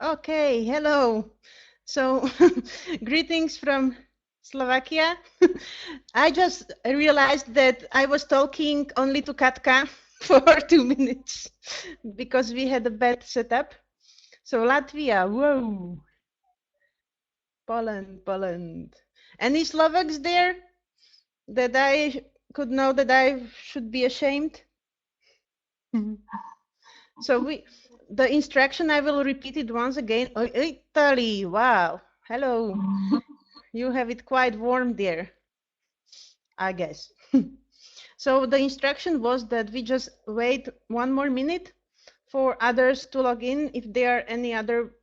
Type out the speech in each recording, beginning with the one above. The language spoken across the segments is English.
Okay, hello. So, greetings from Slovakia. I just realized that I was talking only to Katka for 2 minutes because we had a bad setup. So, Latvia, whoa, Poland. Any Slovaks there that I could know that I should be ashamed? So the instruction, I will repeat it once again. Oh, Italy, wow. Hello. You have it quite warm there, I guess. So the instruction was that we just wait 1 more minute for others to log in if there are any other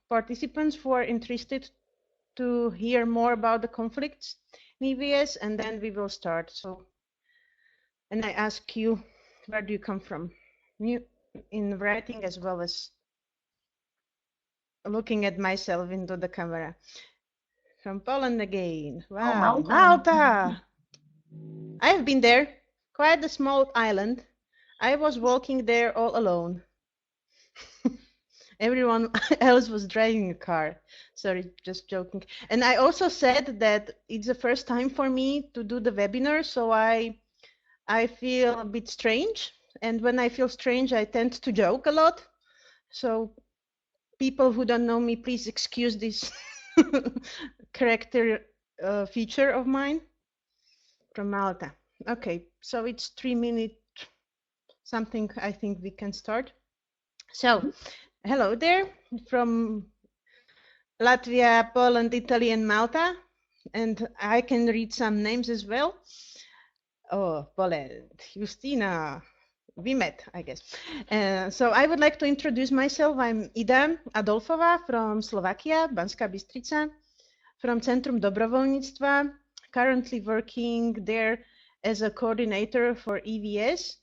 participants who are interested to hear more about the conflicts in EVS, and then we will start. So, and I ask you, where do you come from? In writing as well as looking at myself into the camera. From Poland again. Wow, Malta! I've been there. Quite a small island. I was walking there all alone. Everyone else was driving a car. Sorry, just joking. And I also said that it's the first time for me to do the webinar, so I feel a bit strange. And when I feel strange, I tend to joke a lot. So people who don't know me, please excuse this character feature of mine. From Malta. Okay, so it's 3 minutes something. I think we can start. So, hello there from Latvia, Poland, Italy, and Malta. And I can read some names as well. Oh, Poland, Justina, we met, I guess. So I would like to introduce myself. I'm Ida Adolfova from Slovakia, Banská Bystrica, from Centrum Dobrovoľníctva, currently working there as a coordinator for EVS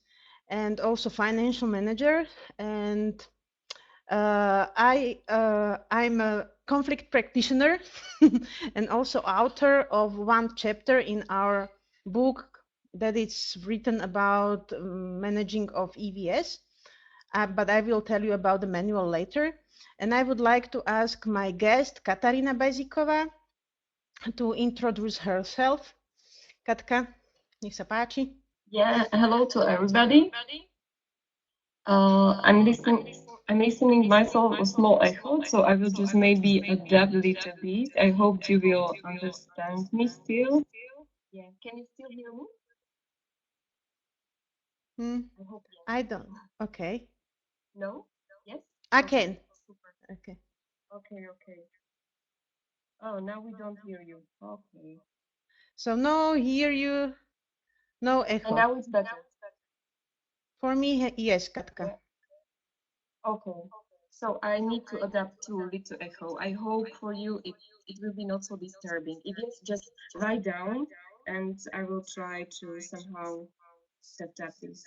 and also financial manager. And I'm a conflict practitioner and also author of one chapter in our book that is written about managing of EVS. But I will tell you about the manual later. And I would like to ask my guest, Katarina Bajzíková, to introduce herself. Katka, nech sa páči. Yeah, hello to everybody. I'm listening myself a small echo, so I will just maybe adapt a little bit. I hope you will understand me still. Yeah, can you still hear me? I hope yes. I don't. Okay. No? Yes? I Okay, can. super. Okay. Okay. Oh, now we don't hear you. Okay. So no hear you, no echo. And now it's better. For me, yes, Katka. Yeah. Okay. So I need to adapt to little echo. I hope for you it will be not so disturbing. If yes, just write down and I will try to somehow set up this.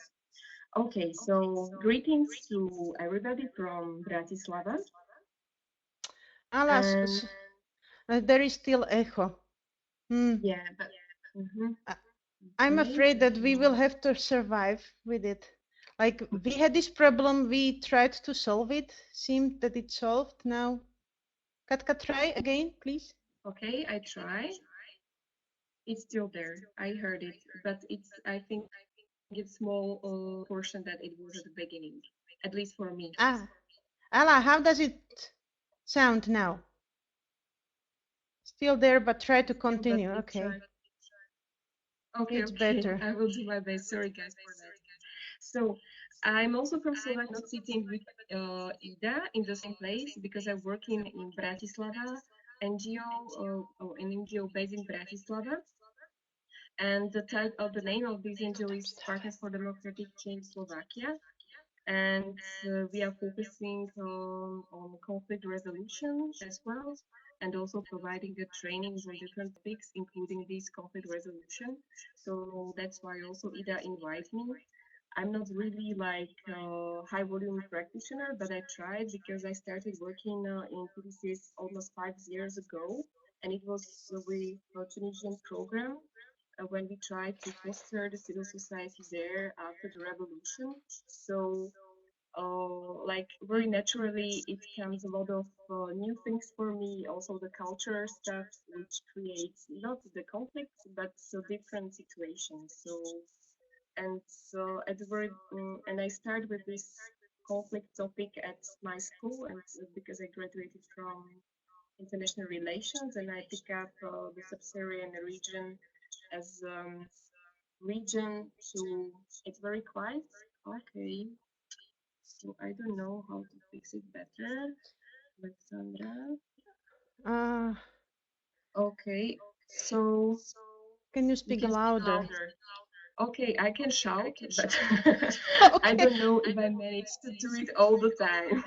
Okay, so greetings to everybody from Bratislava. Alas, there is still echo. Yeah, but I'm afraid that we will have to survive with it. Like we had this problem, we tried to solve it. Seemed that it's solved now. Katka, try again, please. Okay, I try. It's still there. I heard it, but I think it's small portion that it was at the beginning, at least for me. Ala, how does it sound now? Still there, but try to continue. Okay. Okay, It's better. I will do my best. Sorry, guys, for that. So I'm also from Slovakia, not sitting with Ida in the same place because I'm working in Bratislava NGO, an NGO based in Bratislava. And the name of this NGO is Partners for Democratic Change Slovakia. And we are focusing on conflict resolution as well, and also providing the trainings on different topics, including this conflict resolution. So that's why also Ida invited me. I'm not really like a high volume practitioner, but I tried because I started working in PDCS almost 5 years ago, and it was with a Tunisian program. when we tried to foster the civil society there after the revolution. So like very naturally it comes a lot of new things for me, also the culture stuff, which creates not the conflicts but so different situations. So and so at the very and I start with this conflict topic at my school, and because I graduated from international relations, and I pick up the sub-Saharan region as region to it's very quiet. Okay, so I don't know how to fix it better. Alexandra. Uh, Okay, so can you you speak can speak louder? louder. Okay, I can shout, but I Okay. don't know if I manage to do it all the time.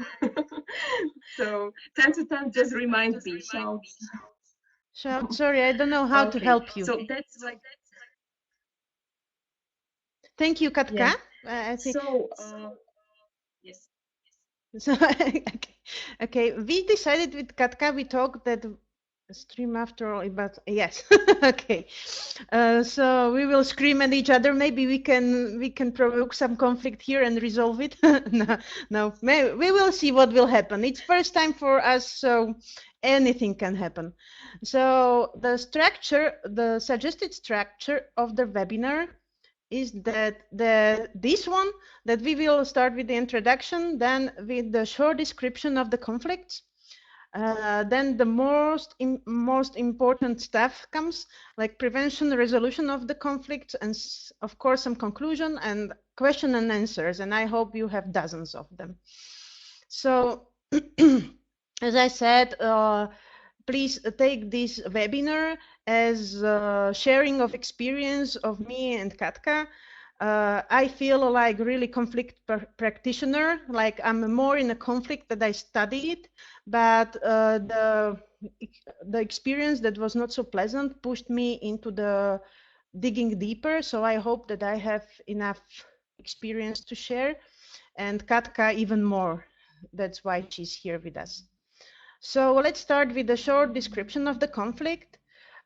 So time to time, just remind me, shout. Shout. Sorry, I don't know how to Okay, help you. so that's like, Thank you, yeah. Katka. I think So, yes. so. Okay. Okay. We decided with Katka. We talked that stream after all, but yes. Okay. So we will scream at each other. Maybe we can provoke some conflict here and resolve it. No, no. We will see what will happen. It's first time for us, so anything can happen. So the suggested structure of the webinar is that this one that we will start with the introduction, then with the short description of the conflicts, then the most important stuff comes, like prevention, resolution of the conflicts, and of course some conclusion and question and answers. And I hope you have dozens of them. So, as I said, please take this webinar as sharing of experience of me and Katka. I feel like really conflict practitioner, like I'm more in a conflict that I studied, but the experience that was not so pleasant pushed me into the digging deeper. So I hope that I have enough experience to share, and Katka even more. That's why she's here with us. So let's start with a short description of the conflict.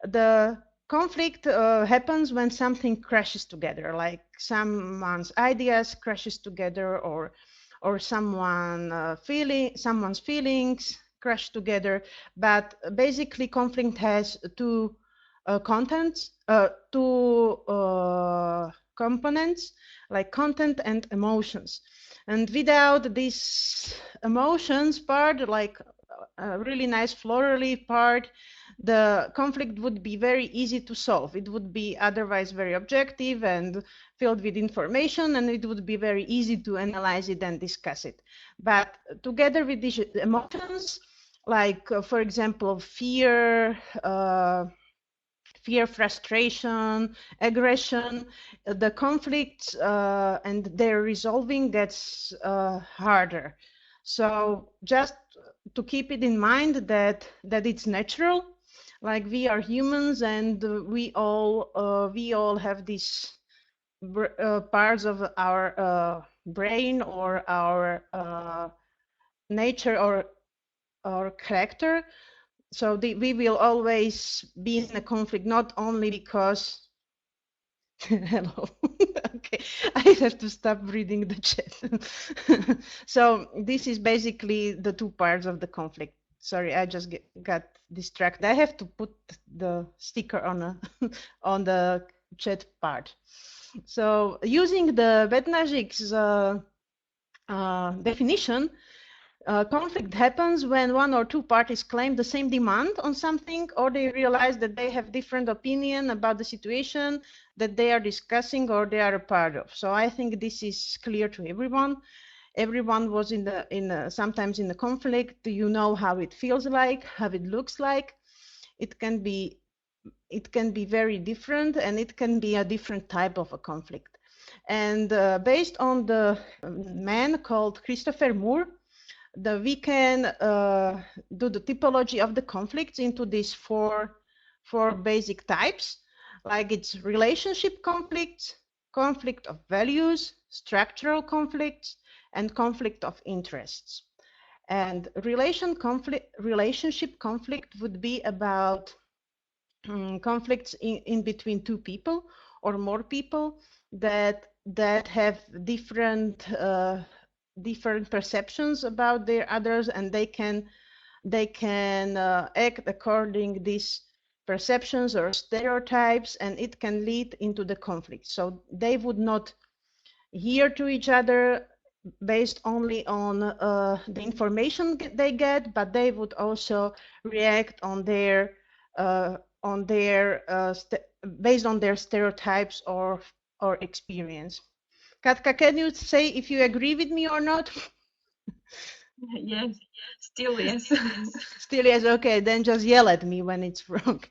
The conflict happens when something crashes together, like someone's ideas crashes together, or someone's feelings crash together. But basically, conflict has two components, like content and emotions. And without this emotions part, like a really nice florally part, the conflict would be very easy to solve. It would be otherwise very objective and filled with information, and it would be very easy to analyze it and discuss it. But together with these emotions, like for example, fear, frustration, aggression, the conflicts and their resolving gets harder. So just to keep it in mind that it's natural, like we are humans, and we all have these parts of our brain or our nature or character. So we will always be in a conflict, not only because hello. Okay, I have to stop reading the chat. So this is basically the two parts of the conflict. Sorry, I just got distracted. I have to put the sticker on the chat part. So using the Bednarik's definition, conflict happens when one or two parties claim the same demand on something, or they realize that they have different opinion about the situation that they are discussing or they are a part of. So I think this is clear to everyone. Everyone was sometimes in the conflict. You know how it feels like, how it looks like. It can be very different, and it can be a different type of a conflict. And based on the man called Christopher Moore, we can do the typology of the conflicts into these four basic types, like it's relationship conflicts, conflict of values, structural conflicts, and conflict of interests. And relationship conflict would be about conflicts in between two people or more people that have different perceptions about their others, and they can act according these perceptions or stereotypes, and it can lead into the conflict. So they would not hear to each other based only on the information they get, but they would also react on their based on their stereotypes or experience. Katka, can you say if you agree with me or not? Yes, still yes. Still yes, okay, then just yell at me when it's wrong.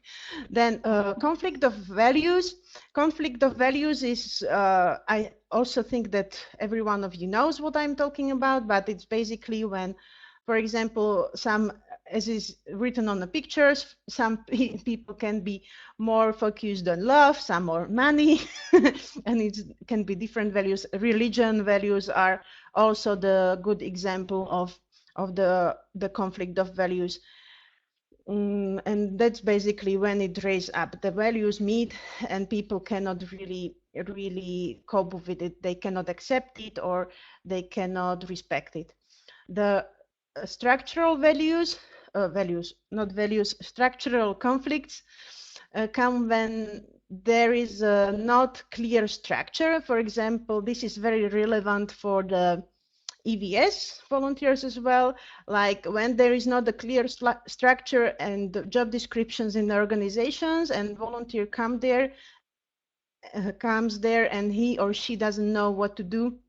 Then conflict of values. Conflict of values is, I also think that every one of you knows what I'm talking about, but it's basically when, for example, as is written on the pictures, some people can be more focused on love, some on money, and it can be different values. Religion values are also the good example of the conflict of values. And that's basically when it raises up. The values meet and people cannot really cope with it. They cannot accept it or they cannot respect it. The structural structural conflicts come when there is not clear structure. For example, this is very relevant for the EVS volunteers as well, like when there is not a clear structure and job descriptions in the organizations, and volunteer comes there and he or she doesn't know what to do.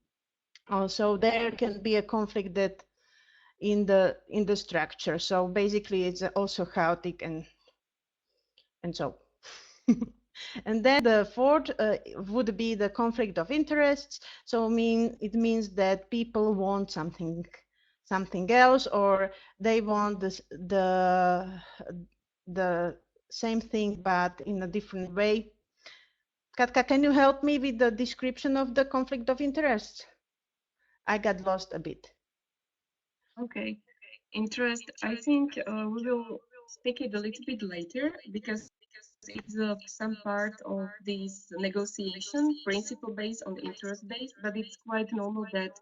Also, there can be a conflict that in the structure. So basically, it's also chaotic and so. And then the fourth would be the conflict of interests. So it means that people want something else, or they want the same thing but in a different way. Katka, can you help me with the description of the conflict of interests? I got lost a bit. Okay. Interest, I think we will speak it a little bit later because it's some part of this negotiation principle based on interest based, but it's quite normal that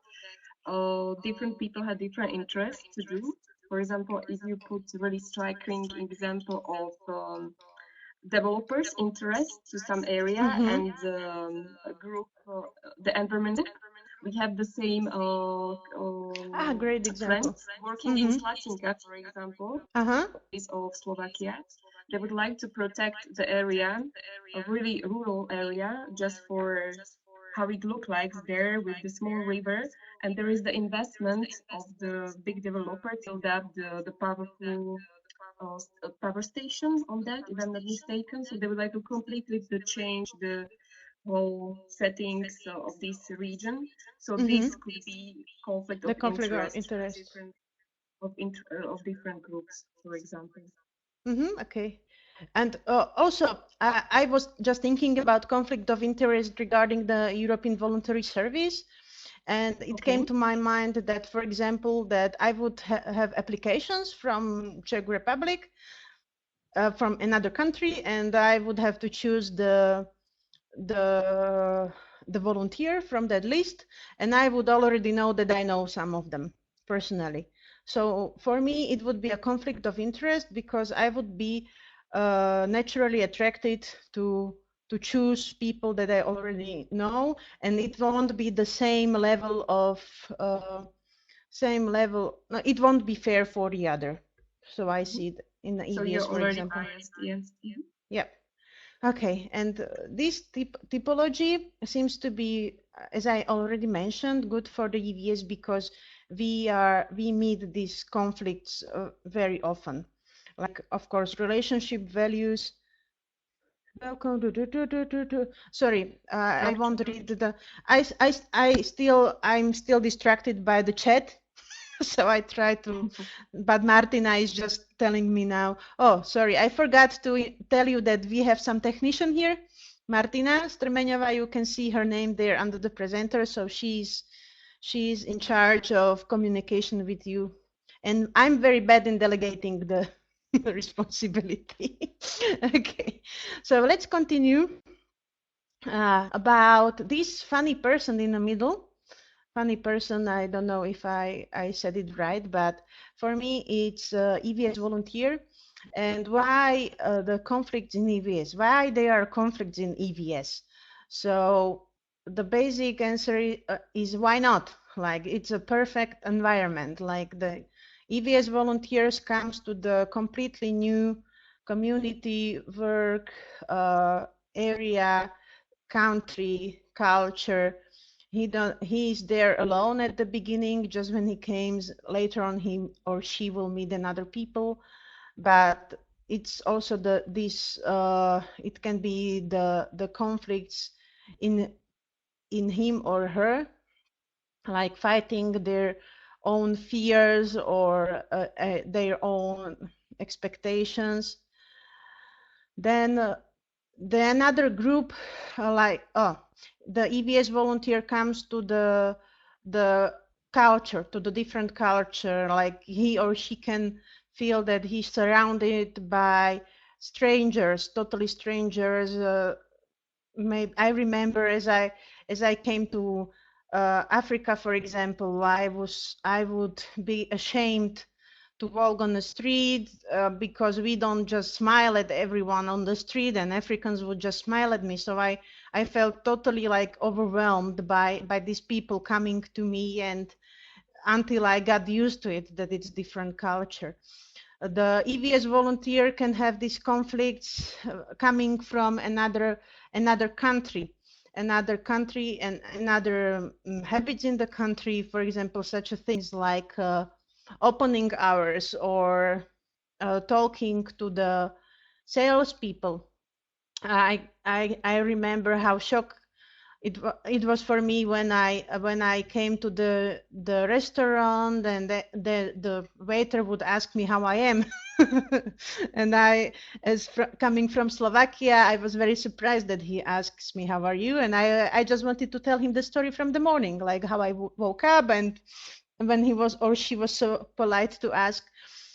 different people have different interests to do. For example, if you put really striking example of developers' interest to some area and a group, the environment group, we have the same Great example. friends working in Slatinka, for example, of Slovakia. They would like to protect the area, a really rural area, just for how it looks like there with the small river. And there is the investment of the big developer to build up the powerful power station on that, if I'm not mistaken. So they would like to completely change the whole settings of this region. So this could be conflict of interest of different groups, for example. Okay. And also, I was just thinking about conflict of interest regarding the European Voluntary Service. And it came to my mind that, for example, that I would have applications from Czech Republic, from another country, and I would have to choose the volunteer from that list, and I would already know that I know some of them personally. So for me, it would be a conflict of interest because I would be naturally attracted to choose people that I already know, and it won't be the same level of no, it won't be fair for the other. So I see it in the EVS, so you're already for example. biased, yes. Yeah. Okay, and this typology seems to be, as I already mentioned, good for the EVS because we meet these conflicts very often. Like, of course, relationship values. Welcome. Sorry, I won't read the. I'm still distracted by the chat. So I try to, but Martina is just telling me now. Oh, sorry, I forgot to tell you that we have some technician here. Martina Stremeňová, you can see her name there under the presenter. So she's in charge of communication with you. And I'm very bad in delegating the responsibility. Okay, so let's continue about this funny person in the middle. Funny person, I don't know if I said it right, but for me it's EVS volunteer. And why the conflicts in EVS? Why there are conflicts in EVS? So the basic answer is why not? Like it's a perfect environment. Like the EVS volunteers comes to the completely new community work area, country, culture. He's there alone at the beginning, just when he comes later on he or she will meet another people. But it's also it can be the conflicts in him or her, like fighting their own fears or their own expectations. Then the another group, the EVS volunteer comes to the culture, to the different culture, like he or she can feel that he's surrounded by strangers, totally strangers. Maybe I remember as I came to Africa, for example, I would be ashamed to walk on the street because we don't just smile at everyone on the street, and Africans would just smile at me. So I felt totally like overwhelmed by these people coming to me, and until I got used to it, that it's different culture. The EVS volunteer can have these conflicts coming from another country, and another habits in the country. For example, such a things like opening hours or talking to the salespeople. I remember how shocked it was for me when I came to the restaurant, and the waiter would ask me how I am. And coming from Slovakia, I was very surprised that he asks me how are you, and I just wanted to tell him the story from the morning, like how I woke up, and when he was or she was so polite to ask.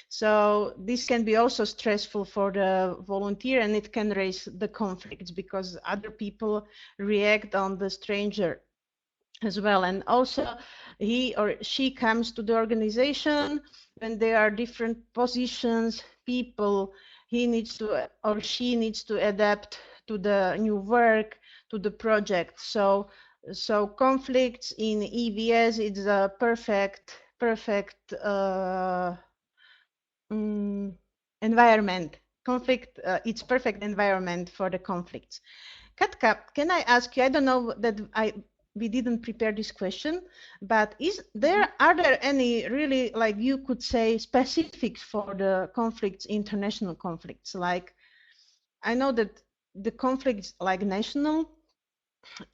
So this can be also stressful for the volunteer, and it can raise the conflicts because other people react on the stranger as well. And also he or she comes to the organization when there are different positions, people, he needs to or she needs to adapt to the new work, to the project. So conflicts in EVS is a perfect mm, environment. Conflict, it's perfect environment for the conflicts. Katka, can I ask you? I don't know that we didn't prepare this question, but Mhm. are there any really, like you could say, specifics for the conflicts, international conflicts? Like I know that the conflicts like national,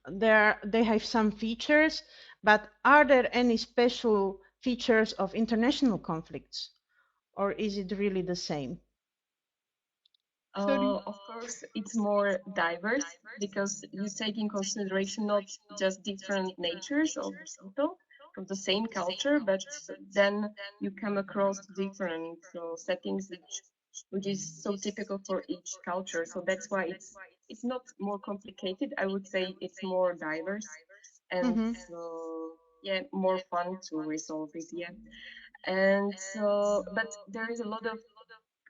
they have some features, but are there any special features of international conflicts, or is it really the same? Sorry. Of course, it's more diverse because you take in consideration not just different natures of people from the same culture, but then you come across different settings which is so typical for each culture. So that's why it's not more complicated. I would say it's more diverse and Mm-hmm. yeah, more fun to resolve it. Yeah, and but there is a lot of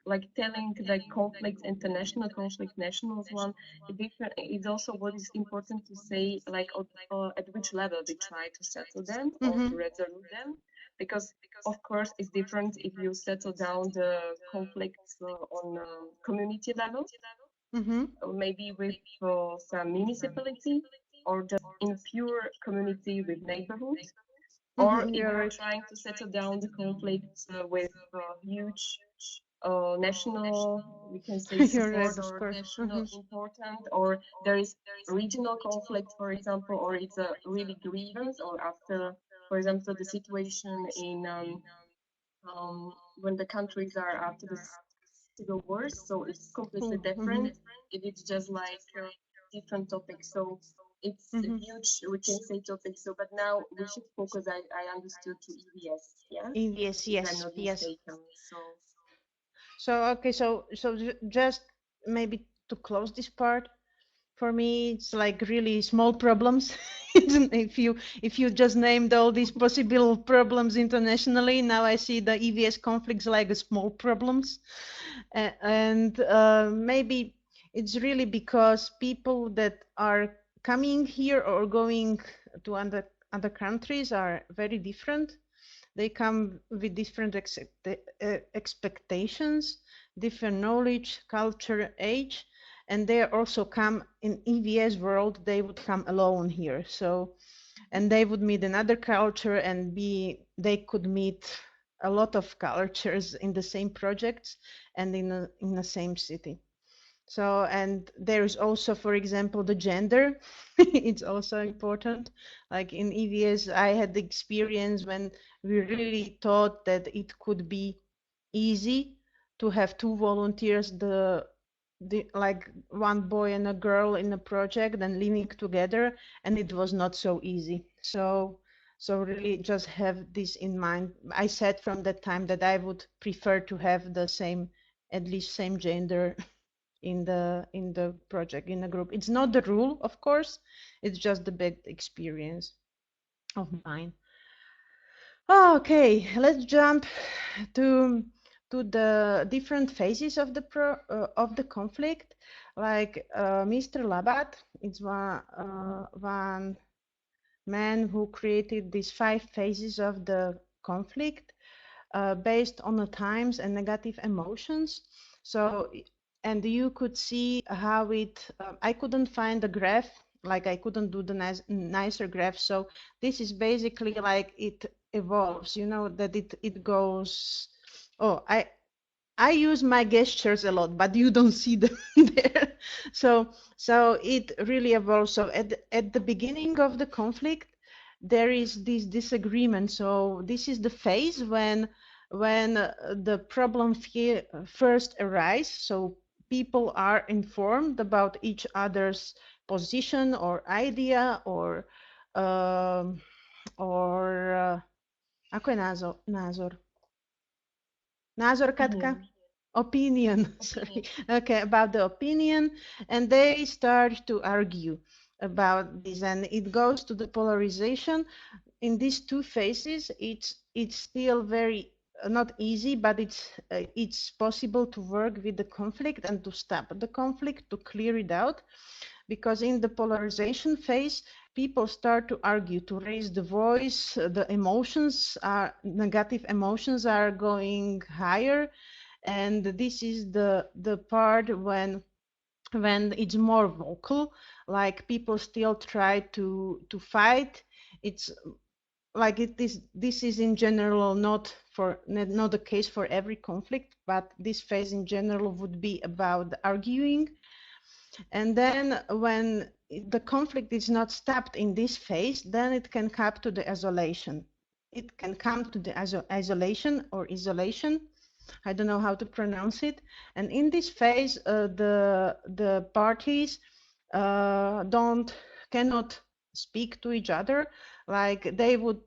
like telling the conflicts, international conflict, national one, different. It's also what is important to say, like at which level we try to settle them or Mm-hmm. to resolve them, because of course it's different if you settle down the conflicts on community level, Mm-hmm. or maybe with some municipality, or just in pure community with neighborhoods, or Mm-hmm. if You're you're right. trying to settle down the conflicts with huge national, we can say You're right, support of or course. national Mm-hmm. important, or there is regional conflict, for example, or it's a really grievance, or after, for example, the situation in when the countries are after the civil wars, so it's completely Oh, mm-hmm. different if it's just like different topics. So it's a Mm-hmm. huge, we can say, topic. So, but now we should focus, I understood, to EVS, yeah, Yes, if I'm yes, not yes. mistaken. So So okay, just maybe to close this part, for me it's like really small problems. If you just named all these possible problems internationally, now I see the EVS conflicts like small problems. And maybe it's really because people that are coming here or going to other countries are very different. They come with different expectations, different knowledge, culture, age, and they also come in EVS world. They would come alone here, so and they would meet another culture and they could meet a lot of cultures in the same projects and in the same city. So, and there is also, for example, the gender. It's also important. Like in EVS, I had the experience when we really thought that it could be easy to have two volunteers, the like one boy and a girl in a project and living together, and it was not so easy. So really just have this in mind. I said from that time that I would prefer to have the same, at least same gender in the project, in the group. It's not the rule, of course. It's just the bad experience of mine. Okay, let's jump to the different phases of the conflict. Like Mr. Labat, it's one man who created these 5 phases of the conflict based on the times and negative emotions. So, and you could see how I couldn't find the graph, like I couldn't do the nicer graph. So this is basically like it evolves, that it goes. Oh, I use my gestures a lot, but you don't see them there. So it really evolves. So at the beginning of the conflict, there is this disagreement. So this is the phase when the problem first arises. So people are informed about each other's position or idea or ako je názor? Názor, Katka? Opinion. Opinion. Sorry. Opinion. Okay, about the opinion, and they start to argue about this, and it goes to the polarization. In these two phases, it's still very not easy, but it's possible to work with the conflict and to stop the conflict, to clear it out, because in the polarization phase, people start to argue, to raise the voice. The negative emotions are going higher, and this is the part when it's more vocal, like people still try to fight. It's like this is in general not the case for every conflict, but this phase in general would be about arguing. And then when the conflict is not stopped in this phase, then it can come to the isolation. It can come to the isolation or isolation. I don't know how to pronounce it. And in this phase, the parties cannot speak to each other. Like they would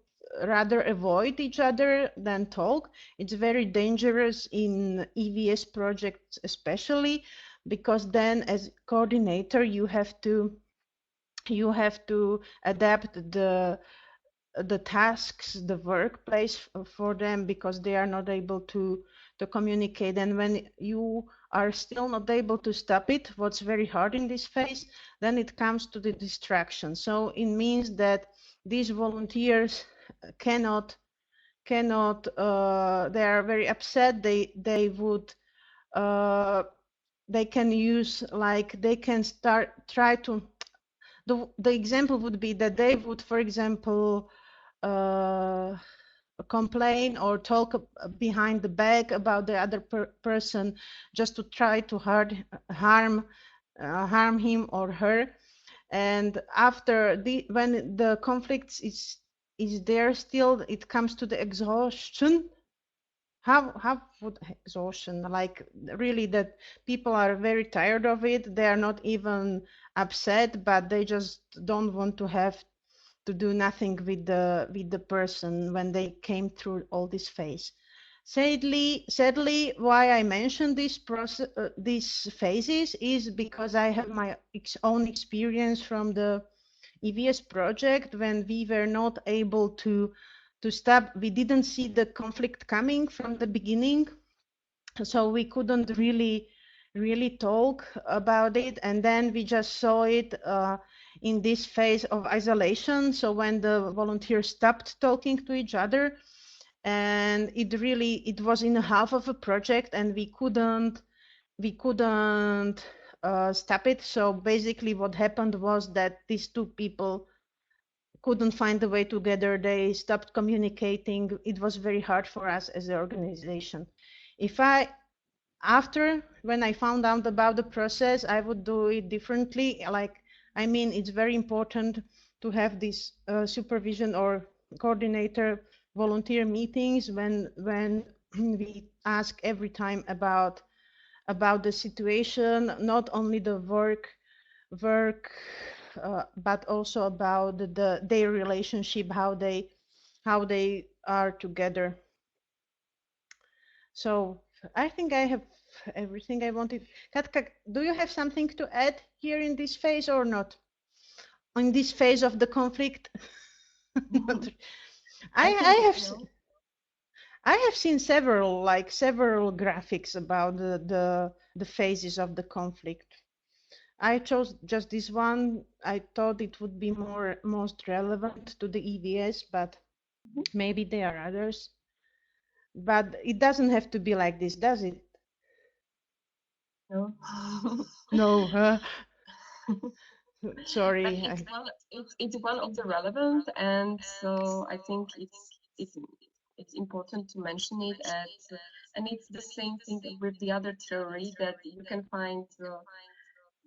rather avoid each other than talk. It's very dangerous in EVS projects, especially because then as coordinator you have to adapt the tasks, the workplace for them, because they are not able to communicate. And when you are still not able to stop it, what's very hard in this phase, then it comes to the distraction. So it means that these volunteers cannot they are very upset. They would they can use, like they can try to the example would be that they would, for example, uh, complain or talk behind the back about the other person, just to try to harm him or her. And after when the conflict is there, still it comes to the exhaustion. How would exhaustion, like really that people are very tired of it. They are not even upset, but they just don't want to have to do nothing with the person when they came through all this phase. Sadly, why I mentioned this process, these phases, is because I have my own experience from the EVS project when we were not able to stop. We didn't see the conflict coming from the beginning, so we couldn't really talk about it, and then we just saw it in this phase of isolation. So when the volunteers stopped talking to each other, and it was in half of a project, and we couldn't stop it. So basically what happened was that these two people couldn't find a way together. They stopped communicating. It was very hard for us as an organization. If I After, when I found out about the process, I would do it differently. I mean, it's very important to have this supervision or coordinator volunteer meetings when we ask every time about the situation, not only the work, but also about their relationship, how they are together. So I think I have everything I wanted. Katka, do you have something to add here in this phase or not? In this phase of the conflict? Not- I, I I think have no. I have seen several graphics about the phases of the conflict. I chose just this one. I thought it would be most relevant to the EVS, but Mhm. maybe there are others. But it doesn't have to be like this, does it? No. No, But sorry. it's one of the relevant, and so I think it's important to mention it and it's the same thing with the other theory that you can find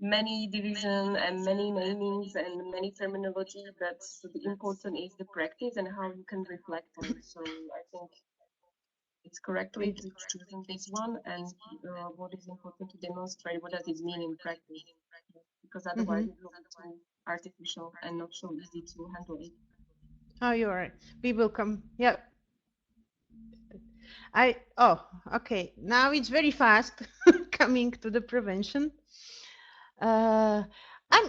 many division and many namings and many terminology, but the important is the practice and how you can reflect on it. So I think it's correctly With to choose this one, and what is important to demonstrate what does it mean in practice, because otherwise hmm it will be too artificial and not so easy to handle it. Oh, you're right. We will come. Yeah. Okay. Now it's very fast coming to the prevention. Uh,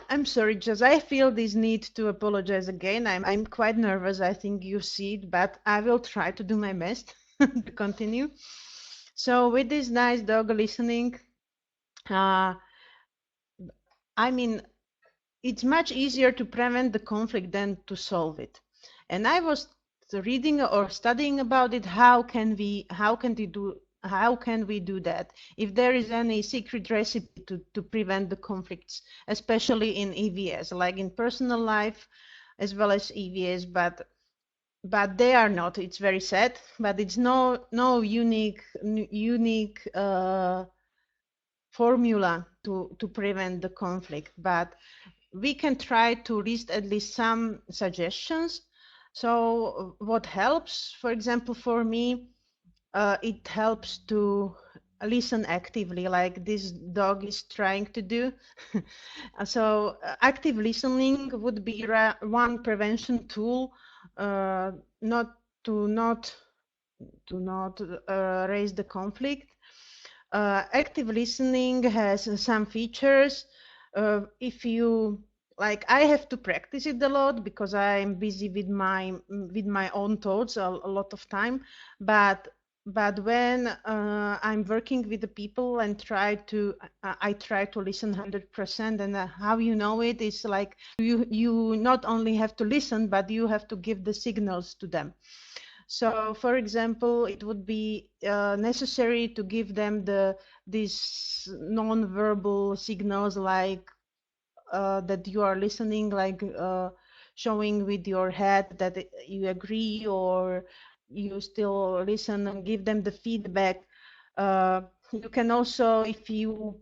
I'm sorry, Jess. I feel this need to apologize again. I'm quite nervous. I think you see it, but I will try to do my best to continue. So with this nice dog listening, uh, I mean, it's much easier to prevent the conflict than to solve it. And I was reading or studying about it. How can we do that? If there is any secret recipe to prevent the conflicts, especially in EVS, like in personal life as well as EVS, but they are not. It's very sad, but it's no unique formula to prevent the conflict. But we can try to list at least some suggestions. So what helps, for example, for me, it helps to listen actively, like this dog is trying to do. So active listening would be one prevention tool, uh, not to not raise the conflict. Active listening has some features. If you like, I have to practice it a lot because I'm busy with my own thoughts a lot of time. But when I'm working with the people and I try to listen 100%. And how you know it is like you not only have to listen, but you have to give the signals to them. So, for example, it would be necessary to give them these non-verbal signals, like that you are listening, like showing with your head that you agree or you still listen, and give them the feedback. You can also, if you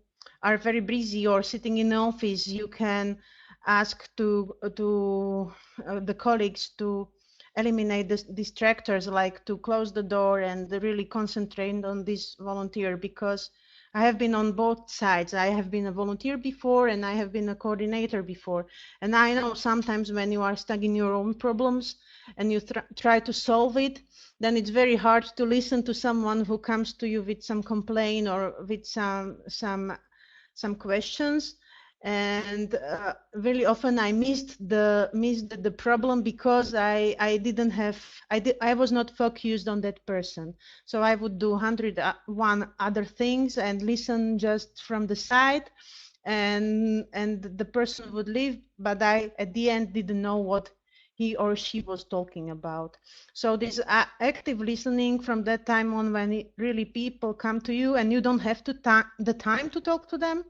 are very busy or sitting in the office, you can ask the colleagues to eliminate the distractors, like to close the door and really concentrate on this volunteer, because I have been on both sides. I have been a volunteer before and I have been a coordinator before. And I know sometimes when you are stuck in your own problems and you try to solve it, then it's very hard to listen to someone who comes to you with some complaint or with some questions. And very often I missed the problem because I was not focused on that person. So I would do 101 other things and listen just from the side, and the person would leave, but I at the end didn't know what he or she was talking about. So this active listening from that time on, when really people come to you and you don't have the time to talk to them,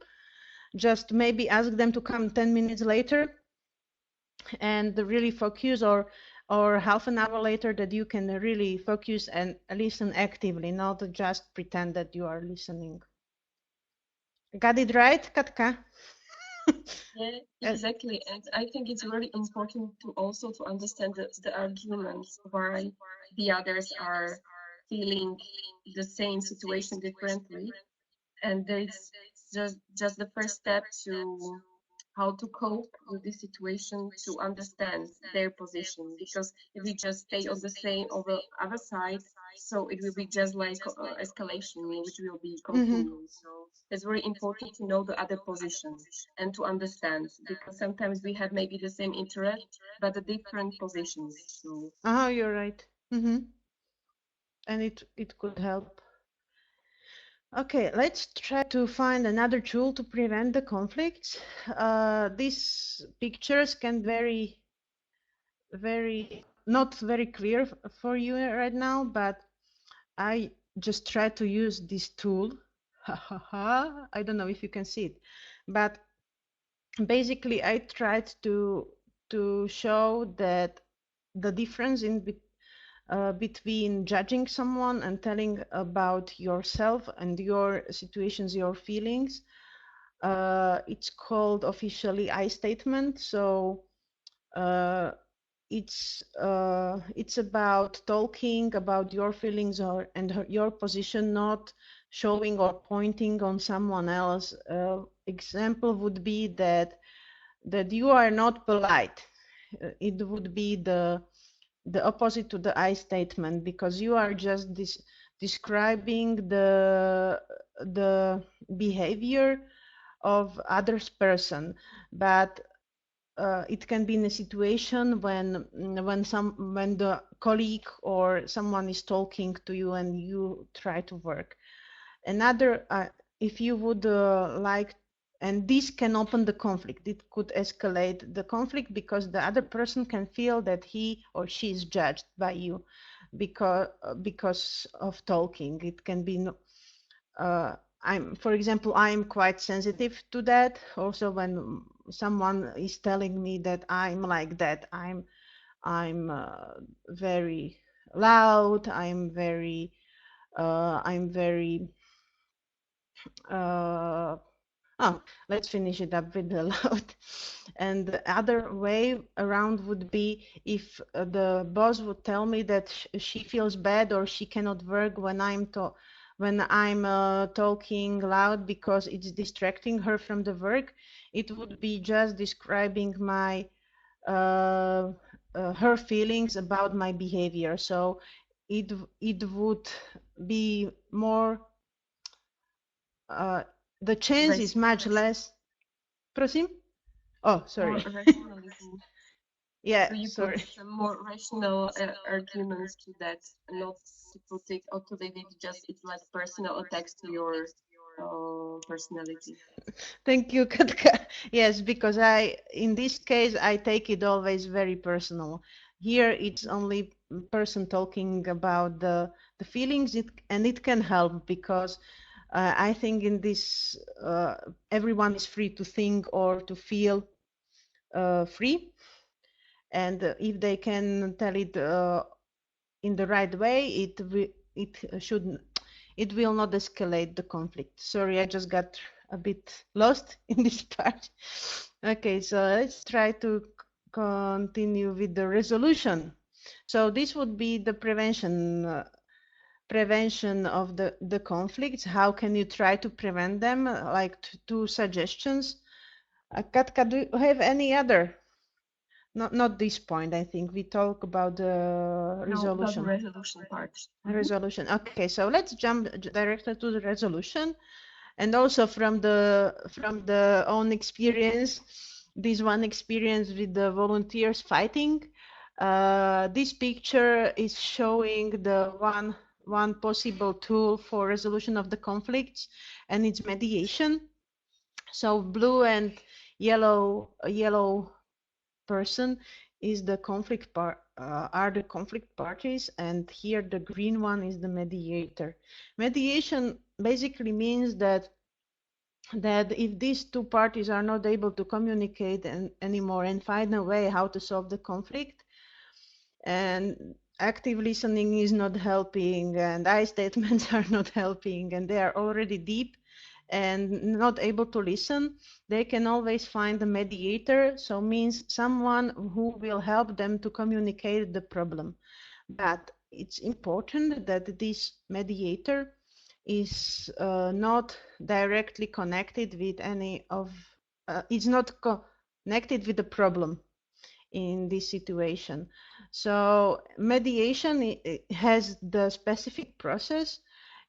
just maybe ask them to come 10 minutes later and really focus, or half an hour later, that you can really focus and listen actively, not just pretend that you are listening. Got it right, Katka? Yeah, exactly. And I think it's really important to also to understand the arguments why the others are feeling the same situation differently. And it's just the first step to how to cope with this situation, to understand their position. Because if we just stay on the same on the other side, so it will be just like escalation, which will be continuing. So it's very important to know the other position and to understand, because sometimes we have maybe the same interest but the different positions. So You're right. And it could help. Okay, let's try to find another tool to prevent the conflicts. These pictures can very not very clear for you right now, but I just try to use this tool. I don't know if you can see it, but basically I tried to show that the difference between judging someone and telling about yourself and your situations, your feelings. It's called officially I statement. So uh, it's about talking about your feelings and your position, not showing or pointing on someone else. Example would be that you are not polite. It would be the opposite to the I statement, because you are just describing the behavior of others person, but it can be in a situation when the colleague or someone is talking to you and you try to work. Another, if you would like, and this can open the conflict, it could escalate the conflict, because the other person can feel that he or she is judged by you because of talking. It can be for example, I'm quite sensitive to that. Also, when someone is telling me that I'm like that, I'm very loud. I'm very uh, oh, let's finish it up with the loud. And the other way around would be if the boss would tell me that she feels bad or she cannot work when I'm talking loud because it's distracting her from the work. It would be just describing my her feelings about my behavior. So it would be more the chance is much less. Prosím? Oh, more sorry. rationalism. Yeah, So you put sorry. some more rational arguments to that, not to put it automated. Just it's like personal attacks to your personality. Thank you, Katka. Yes, because in this case, I take it always very personal. Here, it's only person talking about the feelings, and it can help because I think in this, everyone is free to think or to feel free, and if they can tell it in the right way, it will not escalate the conflict. Sorry, I just got a bit lost in this part. Okay, so let's try to continue with the resolution. So this would be the prevention prevention of the conflicts. How can you try to prevent them? Like two suggestions. Katka, do you have any other? Not this point. I think we talk about the No, about the resolution. resolution part. Resolution. Okay, so let's jump directly to the resolution. And also from the own experience, this one experience with the volunteers fighting. This picture is showing the one possible tool for resolution of the conflicts, and it's mediation. So blue and yellow person is the conflict are the conflict parties, and here the green one is the mediator. Mediation basically means that if these two parties are not able to communicate anymore and find a way how to solve the conflict, and active listening is not helping, and I statements are not helping, and they are already deep and not able to listen, they can always find a mediator, so means someone who will help them to communicate the problem. But it's important that this mediator is not directly connected with any of, it's not connected with the problem in this situation. So mediation has the specific process.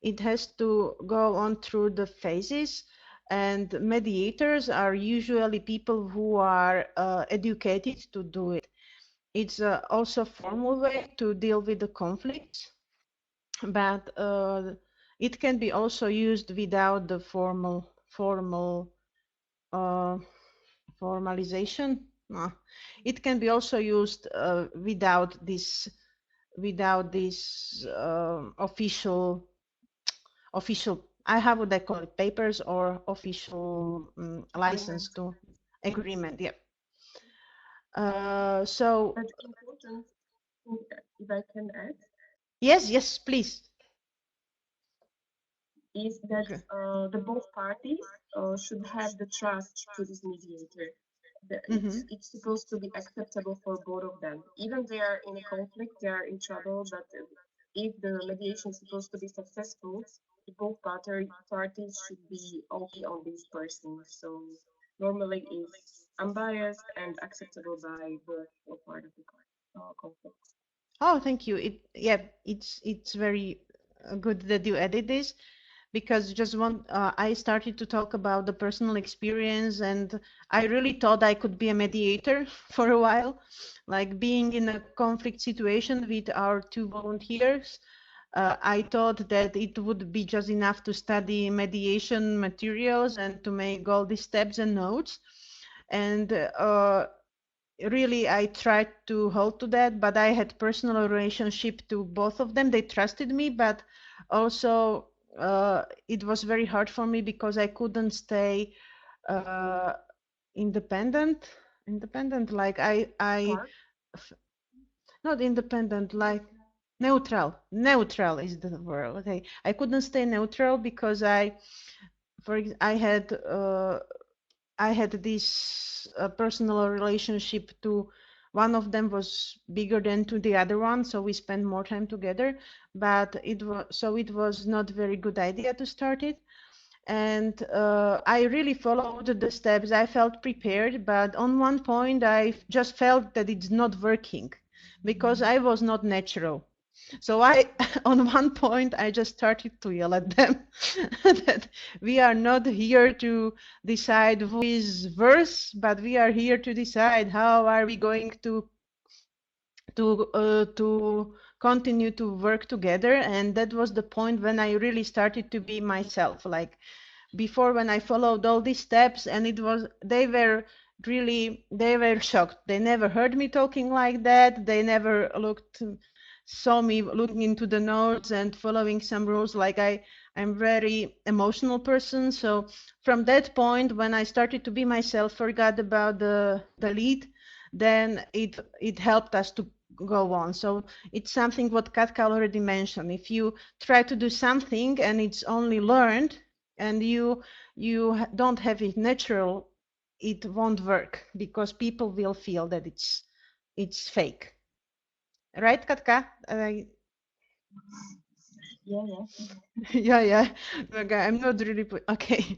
It has to go on through the phases, and mediators are usually people who are educated to do it. It's also a formal way to deal with the conflicts, but it can be also used without the formal formalization. It can be also used without this official how would I call it, papers or official license to agreement. Yeah. So But important, if I can add, yes, please. is that the both parties should have the trust to this mediator. It's supposed to be acceptable for both of them. Even they are in a conflict, they are in trouble, but if the mediation is supposed to be successful, the both parties should be okay on this person. So normally is unbiased and acceptable by both part of the conflict. Oh, thank you. It's very good that you added this, because I started to talk about the personal experience, and I really thought I could be a mediator for a while, like being in a conflict situation with our two volunteers. I thought that it would be just enough to study mediation materials and to make all these steps and notes. And really, I tried to hold to that, but I had personal relationship to both of them. They trusted me, but also it was very hard for me because I couldn't stay uh, independent. Independent, like not independent, like neutral. Neutral is the word. Okay, I couldn't stay neutral because I had this personal relationship to one of them was bigger than to the other one, so we spent more time together. But it was not very good idea to start it. And I really followed the steps. I felt prepared, but on one point I just felt that it's not working because I was not natural. So on one point, I just started to yell at them that we are not here to decide who is worse, but we are here to decide how are we going to continue to work together. And that was the point when I really started to be myself. Like before, when I followed all these steps, and they were shocked. They never heard me talking like that. They never saw me looking into the notes and following some rules. Like I'm very emotional person. So from that point, when I started to be myself, forgot about the lead, then it helped us to go on. So it's something what Katka already mentioned. If you try to do something and it's only learned, and you don't have it natural, it won't work because people will feel that it's fake. Right, Katka? Yeah, yeah. Yeah, yeah. Okay, I'm not really okay.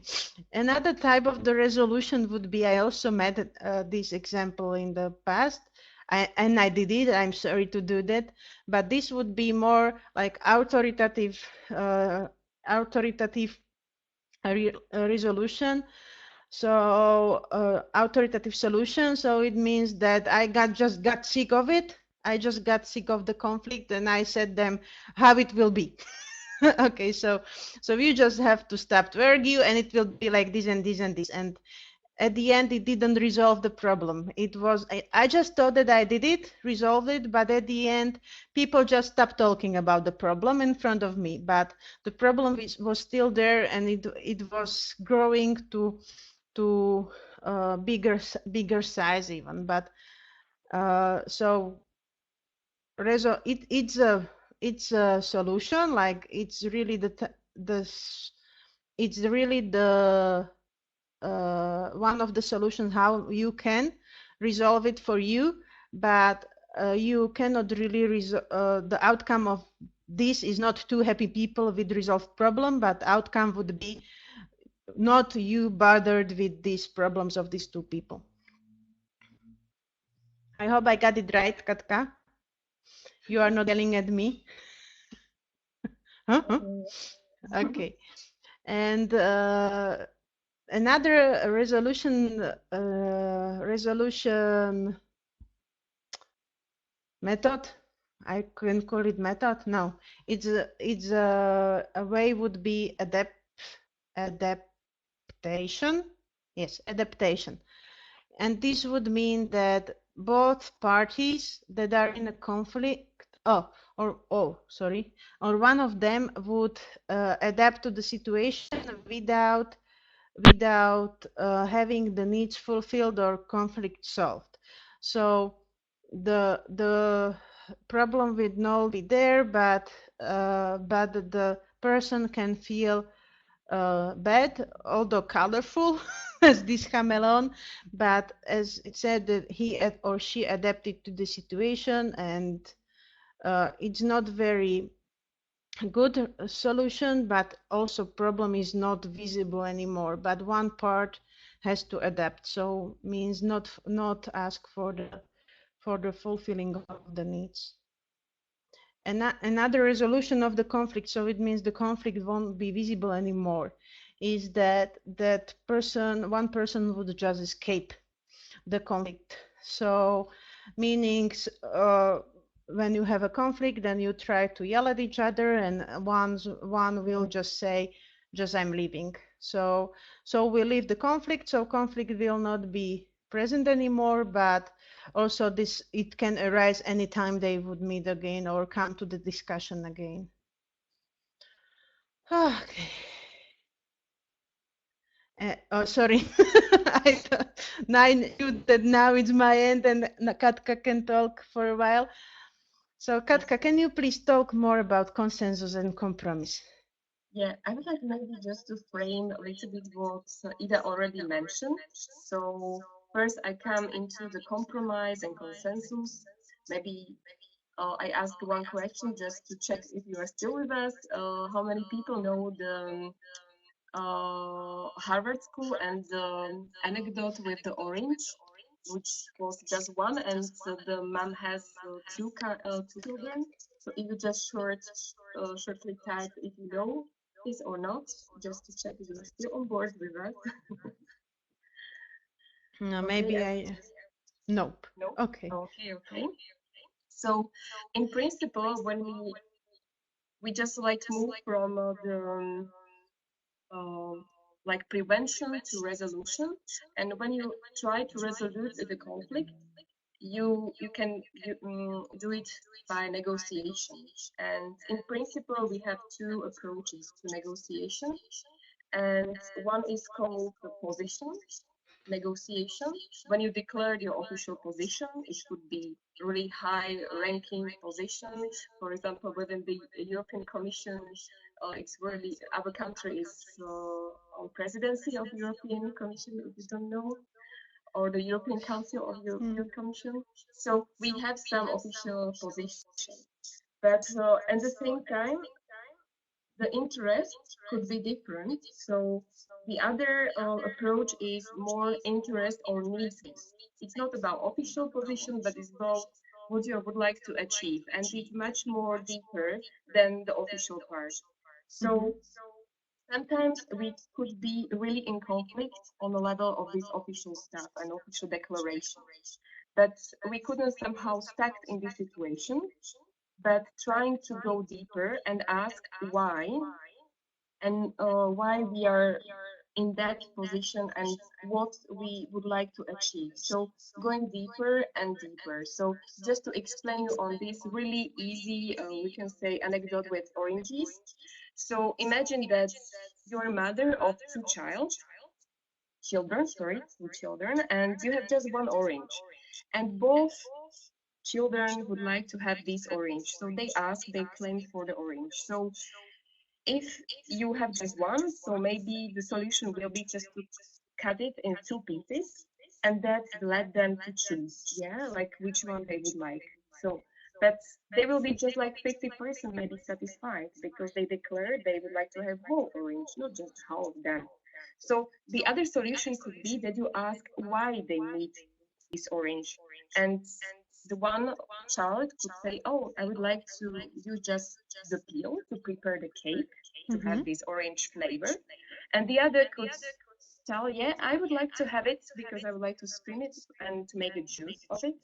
Another type of the resolution would be, I also made this example in the past. And I did it. I'm sorry to do that, but this would be more like authoritative resolution. So authoritative solution. So it means that I just got sick of it. I just got sick of the conflict, and I said them how it will be. Okay, so you just have to stop to argue, and it will be like this and this and this. And at the end, it didn't resolve the problem. It was I just thought that I did it, resolved it, but at the end, people just stopped talking about the problem in front of me. But the problem was still there, and it was growing to bigger size even. But so it's a solution, like it's really it's really the one of the solutions how you can resolve it for you, but you cannot really the outcome of this is not two happy people with resolved problem, but outcome would be not you bothered with these problems of these two people. I hope I got it right, Katka. You are not yelling at me. Huh? Huh? Okay. And another resolution method, I can call it method. No, it's a way would be adaptation. Yes, adaptation. And this would mean that both parties that are in a conflict, sorry, or one of them would adapt to the situation without having the needs fulfilled or conflict solved. So the problem will not be there, but the person can feel bad, although colorful as this chameleon, but as it said that he or she adapted to the situation, and it's not very good solution, but also problem is not visible anymore, but one part has to adapt, so means not ask for the fulfilling of the needs. And another resolution of the conflict, so it means the conflict won't be visible anymore, is that one person would just escape the conflict. So meaning when you have a conflict, then you try to yell at each other, and one will just say, just I'm leaving. So we leave the conflict, so conflict will not be present anymore, but also this it can arise anytime they would meet again or come to the discussion again. Okay. Oh, sorry. Now I knew that now it's my end and Katka can talk for a while. So, Yeah. Katka, can you please talk more about consensus and compromise? Yeah, I would like maybe just to frame a little bit what Ida already mentioned. So first I come into the compromise and consensus. Maybe I ask one question just to check if you are still with us. How many people know the Harvard School and the anecdote with the orange, which was just one, and the mom has two children. So if you just shortly type if you know this or not, just to check if you are still on board with us. No, Okay, maybe and nope. no, Okay. okay, okay. So in principle, when we just like move from um, like prevention to resolution. And when you try to resolve the conflict, you can do it by negotiation. And in principle, we have two approaches to negotiation. And one is called the position negotiation. When you declared your official position, it could be really high ranking position. For example, within the European Commission, it's really our country is on presidency of European Commission, if you don't know, or the European Council of European Commission. So we have some official position, but at the same time, the interest could be different. So the other approach is more interest or needs based. It's not about official position, but it's about what you would like to achieve, and it's much more deeper than the official part. Mhm. So sometimes we could be really in conflict on the level of this official stuff and official declaration, but we couldn't somehow stuck in this situation, but trying to go deeper and ask why, and why we are in that position and what we would like to achieve. So going deeper and deeper. So just to explain you on this really easy, we can say anecdote with oranges. So imagine that you're a mother of two children, and you have just one orange, and both children would like to have this orange. So they ask, they claim for the orange. So if you have just one, so maybe the solution will be just to cut it in two pieces and that let them to choose, yeah, like which one they would like. So but they will be just like 50% maybe satisfied because they declare they would like to have whole orange, not just half of them. So the other solution could be that you ask why they need this orange, and the one child could say, oh, I would like to use just the peel to prepare the cake to have Mhm. this orange flavor. And the other could tell, yeah, I would like to have it because I would like to screen it and to make a juice of it.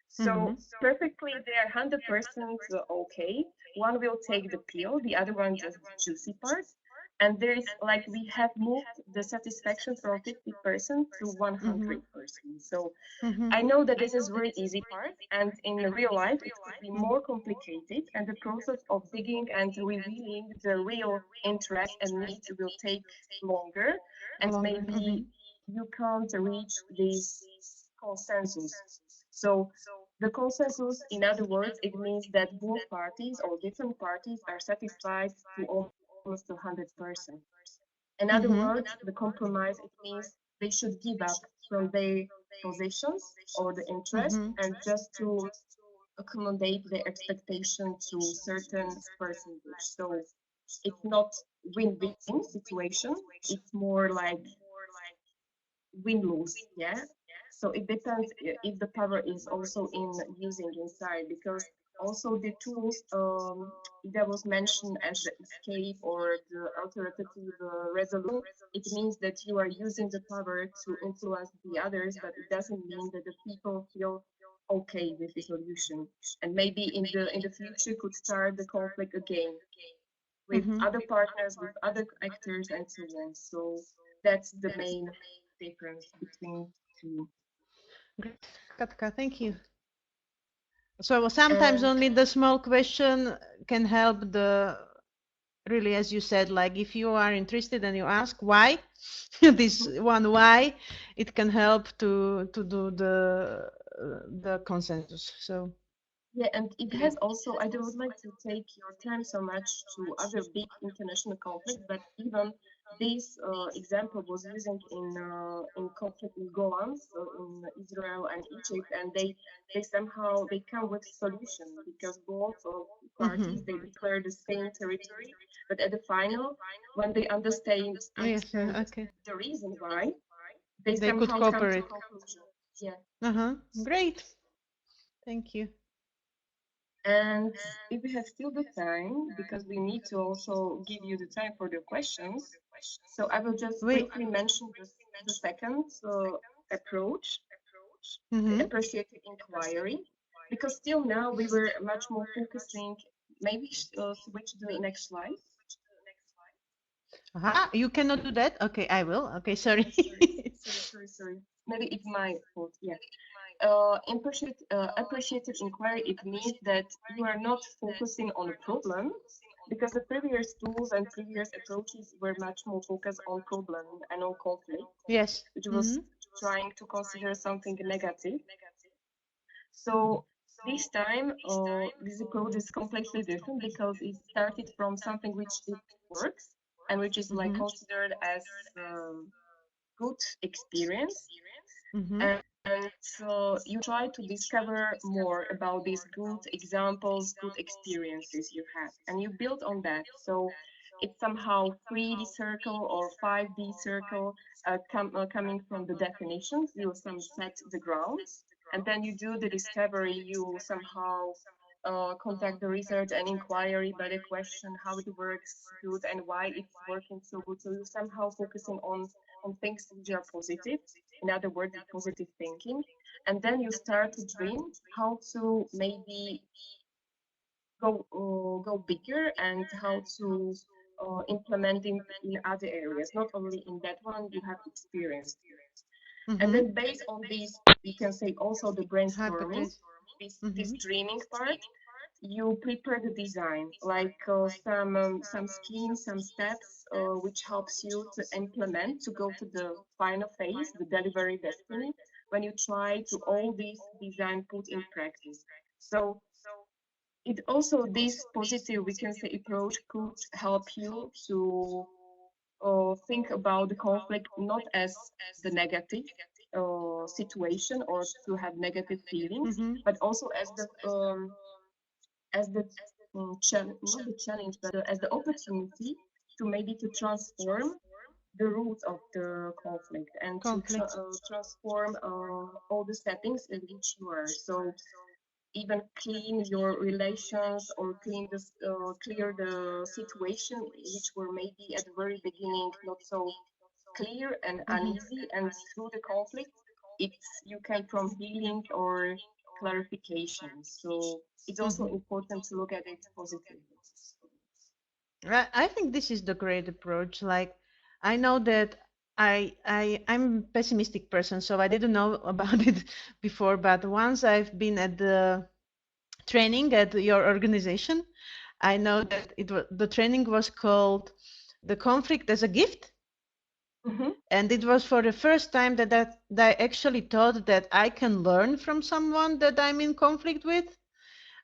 So Mhm. perfectly, they are 100% okay. One will take the peel, the other one just the juicy part. And there is like we have moved the satisfaction from 50% to Mhm. 100%. So Mhm. I know that this is really easy part, and in real life it could be more complicated, and the process of digging and revealing the real interest and needs will take longer, and Longer. maybe Mhm. you can't reach this consensus. So the consensus, in other words, it means that both parties or different parties are satisfied to almost 100%. In other Mhm. words, the compromise, it means they should give up from their positions or the interest Mhm. and just to accommodate their expectation to certain percentage. So it's not win-win situation. It's more like win-lose, yeah? So it depends if the power is also in using inside, because also the tools that was mentioned as the escape or the alternative resolution, it means that you are using the power to influence the others, but it doesn't mean that the people feel okay with the solution. And maybe in the future could start the conflict again with Mhm. other partners, with other actors, and so on. So that's the main difference between two. Great, Katka. Thank you. So sometimes And only the small question can help the really, as you said, like if you are interested and you ask why, this mhm. one why, it can help to do the consensus. So. Yeah, and it has also, I don't like to take your time so much to other big international conflicts, but even this example was using in conflict in Golan, so in Israel and Egypt, and they somehow they come with solution because both of Mhm. parties they declare the same territory, but at the final, when they Yes. understand Okay. the reason why, they They could somehow come to cooperate. conclusion. Yeah. Great. Thank you. And if we have still the time, because we need to also give you the time for the questions, so I will just Wait. briefly mention the second approach, the Mm-hmm. appreciative inquiry, because still now we were much more focusing, maybe switch to the next slide. You cannot do that? Okay, I will. Okay, sorry. Sorry. Maybe it's my fault. Yeah. Appreciative inquiry, it means that you are not focusing on a problem, because the previous tools and previous approaches were much more focused on problem and on conflict, Yes. which Mm-hmm. was trying to consider something negative. So this time, this approach is completely different because it started from something which it works and which is like Mm-hmm. considered as good experience, Mm-hmm. and you try to discover more about these good examples, good experiences you had, and you build on that. So it's somehow 3D circle or 5D circle coming from the definitions. You some set the grounds, and then you do the discovery. You somehow contact the research and inquiry by the question how it works good and why it's working so good. So you're somehow focusing on things which are positive. In other words, positive thinking, and then you start to dream how to maybe go bigger and how to implement in other areas, not only in that one you have experienced. And then based on this, you can say also the brainstorming, Hypothesis. this dreaming part, you prepare the design, like some schemes, some steps, which helps you to implement, to go to the final phase, the delivery destiny, when you try to all this design put in practice. So it also, this positive, we can say, approach could help you to think about the conflict not as the negative situation or to have negative feelings, but also as the not the challenge, but as the opportunity to maybe to transform the roots of the conflict and to transform all the settings in which you are. So even clean your relations or clear the situation which were maybe at the very beginning not so clear and uneasy, and through the conflict it's you can from healing or clarification. So it's also important to look at it positively. I think this is the great approach. Like, I know that I'm a pessimistic person, so I didn't know about it before. But once I've been at the training at your organization, I know that the training was called "The Conflict as a Gift," and it was for the first time that I actually thought that I can learn from someone that I'm in conflict with.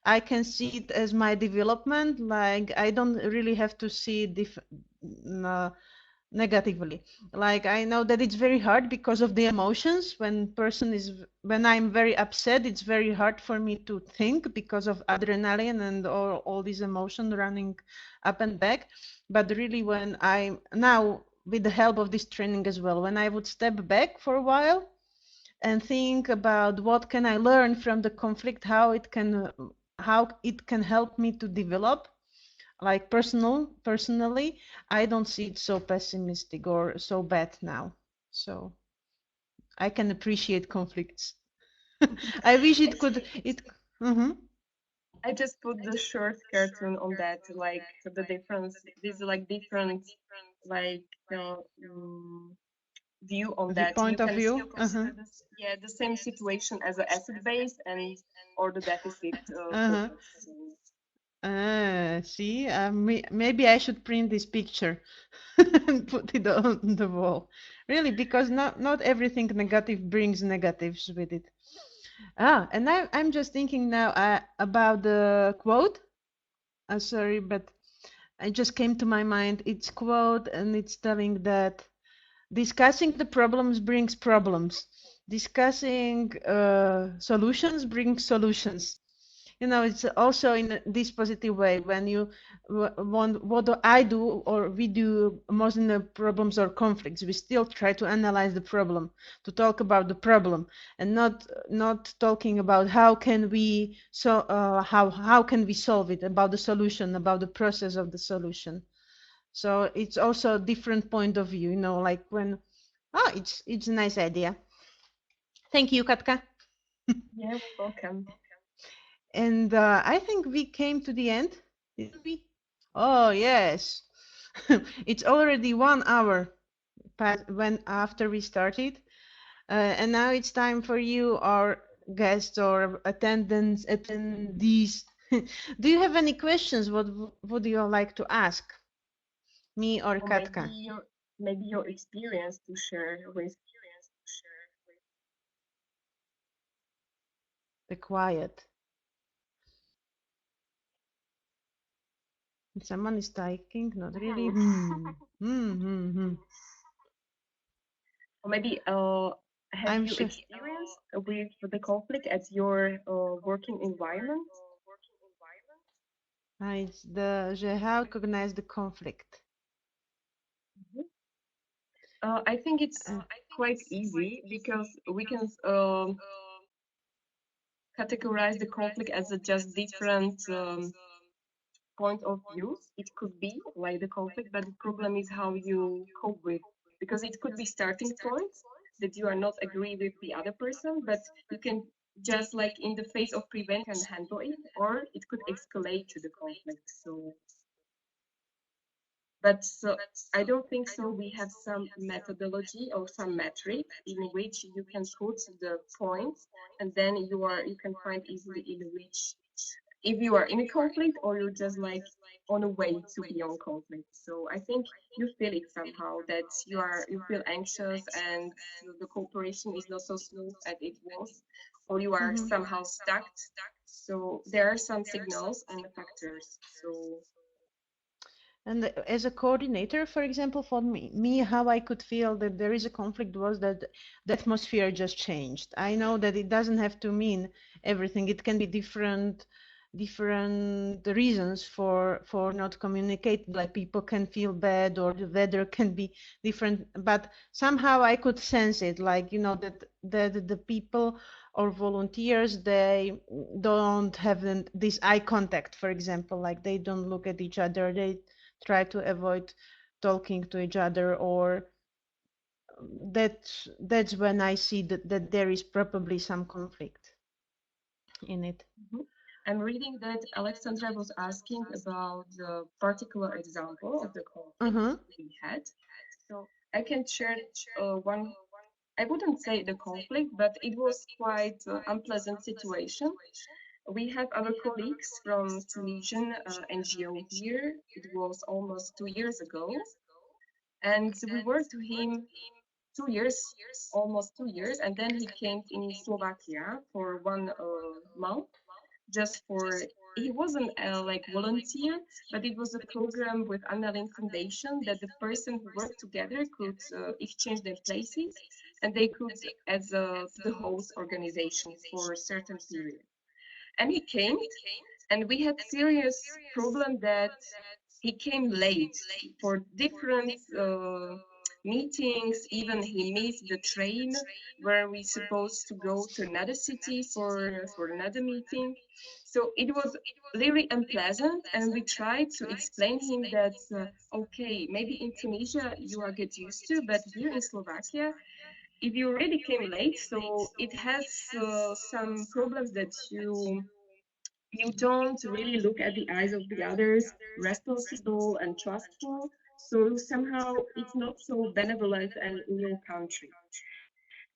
I can see it as my development. Like, I don't really have to see it negatively. Like, I know that it's very hard because of the emotions. When I'm very upset, it's very hard for me to think because of adrenaline and all these emotions running up and back. But really, when I now, with the help of this training as well, when I would step back for a while and think about what can I learn from the conflict, how it can help me to develop, like personally, I don't see it so pessimistic or so bad now. So I can appreciate conflicts. I wish it could it mhm. I just put the short cartoon on that, like the difference. These like different, like view on The that. You point of can still view. consider this, yeah, the same situation as an asset base and or the deficit Uh-huh. focus. So, See, maybe I should print this picture and put it on the wall. Really, because not everything negative brings negatives with it. And I'm just thinking now about the quote. Sorry, but it just came to my mind. It's quote, and it's telling that discussing the problems brings problems. Discussing solutions brings solutions. It's also in this positive way when you want what do I do or we do most in the problems or conflicts. We still try to analyze the problem, to talk about the problem, and not talking about how can we solve it, about the solution, about the process of the solution. So it's also a different point of view, like when it's a nice idea. Thank you, Katka. yeah, welcome. And I think we came to the end, didn't we? Oh, yes. It's already 1 hour past when after we started. And now it's time for you, our guests or attendees. Do you have any questions? What would you like to ask me or Or Katka? maybe your experience to share with. The quiet. Someone is typing, not really. Or maybe have I'm you sure. experienced with the conflict at your working environment? It's the how to recognize the conflict. I think it's Uh, quite easy because we can categorize the conflict as a just different point of views. It could be like the conflict, but the problem is how you cope with, because it could be starting points that you are not agree with the other person, but you can just like in the phase of prevent can handle it, or it could escalate to the conflict. So, but so I don't think so. We have some methodology or some metric in which you can put the points, and then you can find easily in which if you are in a conflict or you're just like on a way to be on conflict. So I think you feel it somehow that you feel anxious and the cooperation is not so smooth as it was, or you are mhm. somehow stuck. So there are some signals and factors. So And as a coordinator, for example, for me, how I could feel that there is a conflict was that the atmosphere just changed. I know that it doesn't have to mean everything. It can be different reasons for not communicating. Like people can feel bad, or the weather can be different. But somehow I could sense it, like that the people or volunteers, they don't have this eye contact, for example, like they don't look at each other. They try to avoid talking to each other, or that's when I see that there is probably some conflict in it. mhm. I'm reading that Alexandra was asking about the particular example of the conflict Uh-huh. we had. So I can share one. I wouldn't say the conflict, but it was quite unpleasant situation. We have our colleagues from Tunisian NGO here. It was almost 2 years ago, and we worked to him 2 years, almost 2 years, and then he came in Slovakia for 1 month, just for he wasn't like volunteer, but it was a program with Annalyn Foundation that the person who worked together could exchange their places, and they could as the host organization for a certain period. And he came, and we had serious problem that he came late for different meetings. Even he missed the train where we supposed to go to another city for another meeting. So it was really unpleasant, and we tried to explain him that okay, maybe in Tunisia you are get used to, but here in Slovakia, if you already came late, so it has some problems that you don't really look at the eyes of the others, responsible and trustful. So somehow it's not so benevolent and in your country.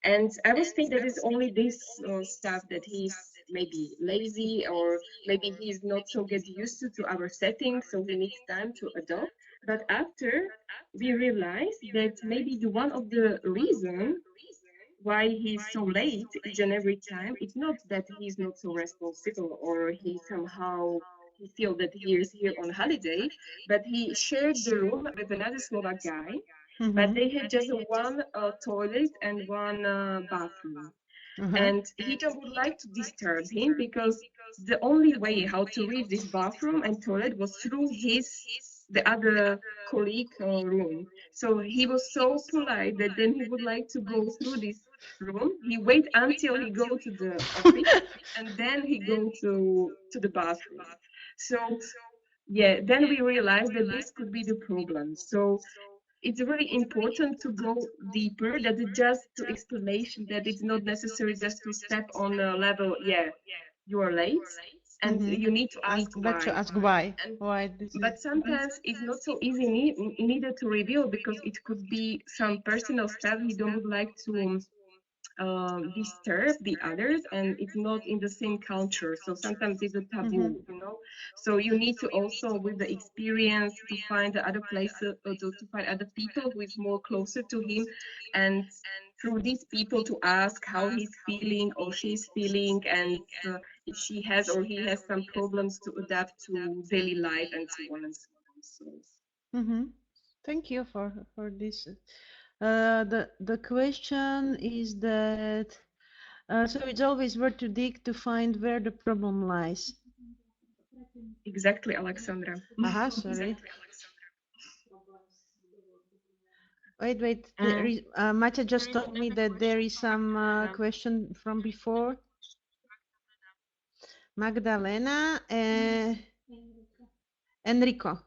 And I was thinking that is only this stuff that he's maybe lazy or maybe he's not so get used to our setting, so he needs time to adopt. But after we realized that maybe the one of the reason why he's so late each and every time, it's not that he's not so responsible or he somehow he feel that he is here on holiday, but he shared the room with another Slovak guy, but Mm-hmm. they had just one toilet and one bathroom, Uh-huh. and he just would like to disturb him because the only way how to reach this bathroom and toilet was through the other colleague room. So he was so polite that then he would like to go through this room. He wait until he go to the office, and then he go to the bathroom. So yeah, then we realized that this could be the problem. So it's really important to go deeper, that it just to explanation that it's not necessary just to step on a level, yeah, you are late, and Mm-hmm. you need to And ask but to why. ask why, And why this is. but sometimes it's not so easy neither to reveal because it could be some personal stuff he don't would like to disturb the others, and it's not in the same culture, so sometimes it's a Mm-hmm. taboo, you know. So you need to also with the experience to find the other places, to find other people who is more closer to him, and through these people to ask how he's feeling or she's feeling, and if she has or he has some problems to adapt to daily life and so on and so on. So Mm-hmm. Thank you for this. The question is that so it's always worth to dig to find where the problem lies. exactly, Alexandra. Aha, sorry. Wait. Matja just told me that there is some question from before. Magdalena, Enrico,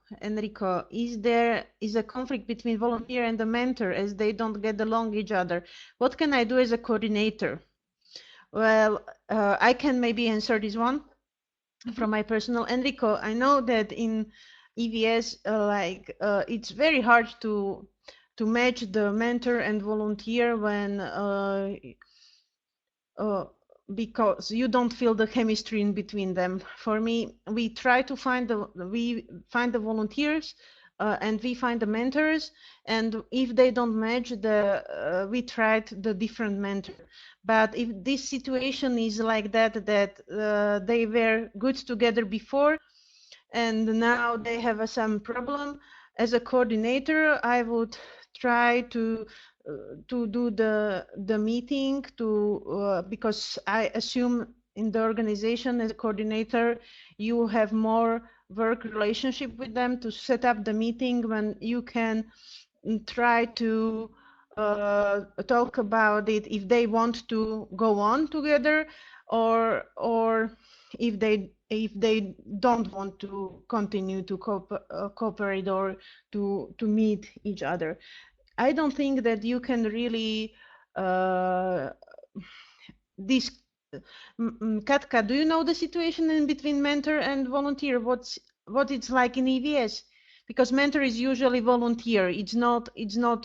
is a conflict between volunteer and the mentor as they don't get along each other? What can I do as a coordinator? Well, I can maybe answer this one from my personal. Enrico, I know that in EVS, it's very hard to match the mentor and volunteer when uh, because you don't feel the chemistry in between them. For me, we find the volunteers and we find the mentors, and if they don't match, we tried the different mentor. But if this situation is like that they were good together before and now they have some problem, as a coordinator, I would try to do the meeting because I assume in the organization as a coordinator you have more work relationship with them to set up the meeting when you can try to talk about it if they want to go on together or if they don't want to continue to cooperate or to meet each other. I don't think that you can really this Katka, do you know the situation in between mentor and volunteer? What it's like in EVS? Because mentor is usually volunteer. It's not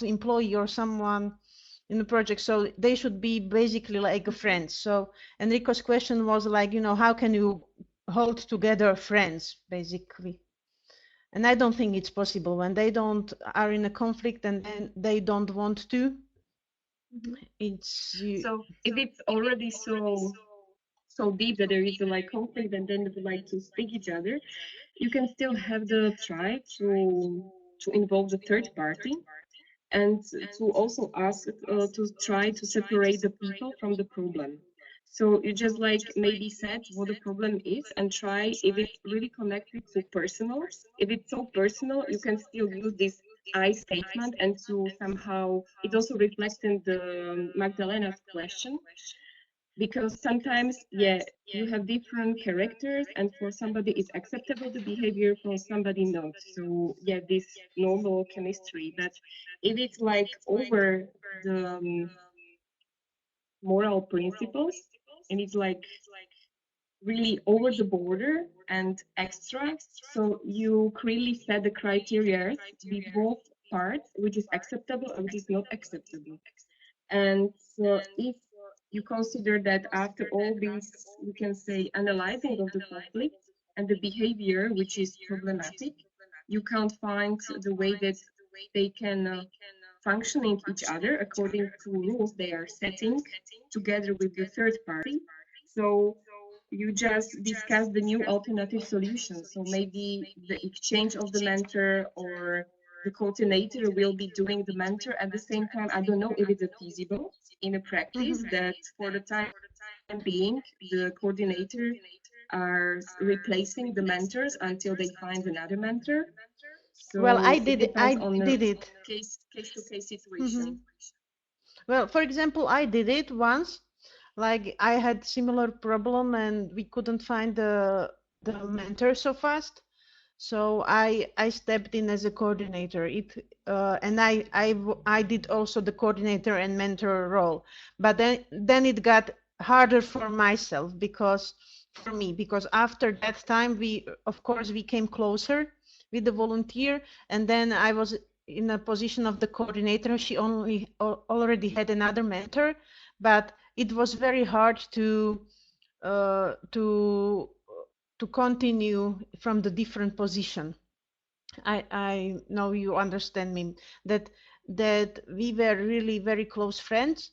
employee or someone in the project. So they should be basically like a friend. So Enrico's question was like, how can you hold together friends, basically? And I don't think it's possible when they don't are in a conflict and then they don't want to. It's So if it's already so deep that there is a like conflict and then they would like to speak each other, you can still have the try to involve the third party and to also ask to try to separate the people from the problem. So you just like maybe set what the problem is and try if it's really connected to personal. If it's so personal, you can still use this I statement and to somehow it also reflects in the Magdalena's question because sometimes you have different characters and for somebody it's acceptable the behavior, for somebody not. So this normal chemistry, but if it's like over the moral principles and it's like really over the border and extra, so you clearly set the criteria with both parts, which is acceptable and which is not acceptable. And if you consider that after all this, we can say, analyzing of the conflict and the behavior, which is problematic, you can't find the way that they can functioning each other according to rules they are setting together with the third party. So you just discuss the new alternative solution. So maybe the exchange of the mentor or the coordinator will be doing the mentor at the same time. I don't know if it's feasible in a practice that for the time being, the coordinator are replacing the mentors until they find another mentor. So well, I it did it. depends I on the did it. case-to-case situation. Well, for example, I did it once. Like I had similar problem and we couldn't find the mentor so fast. So I stepped in as a coordinator. And I did also the coordinator and mentor role. But then it got harder for myself because after that time we of course we came closer with the volunteer, and then I was in a position of the coordinator. She already had another mentor, but it was very hard uh, to to continue from the different position. I know you understand me that we were really very close friends,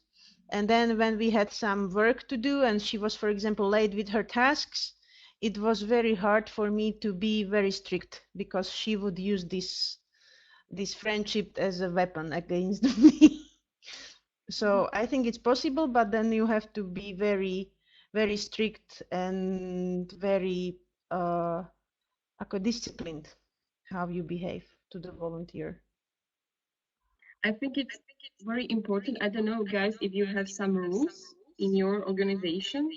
and then when we had some work to do and she was, for example, late with her tasks, it was very hard for me to be very strict because she would use this friendship as a weapon against me. So I think it's possible, but then you have to be very, very strict and very disciplined how you behave to the volunteer. I think it's very important. I don't know, guys, if you have some rules in your organization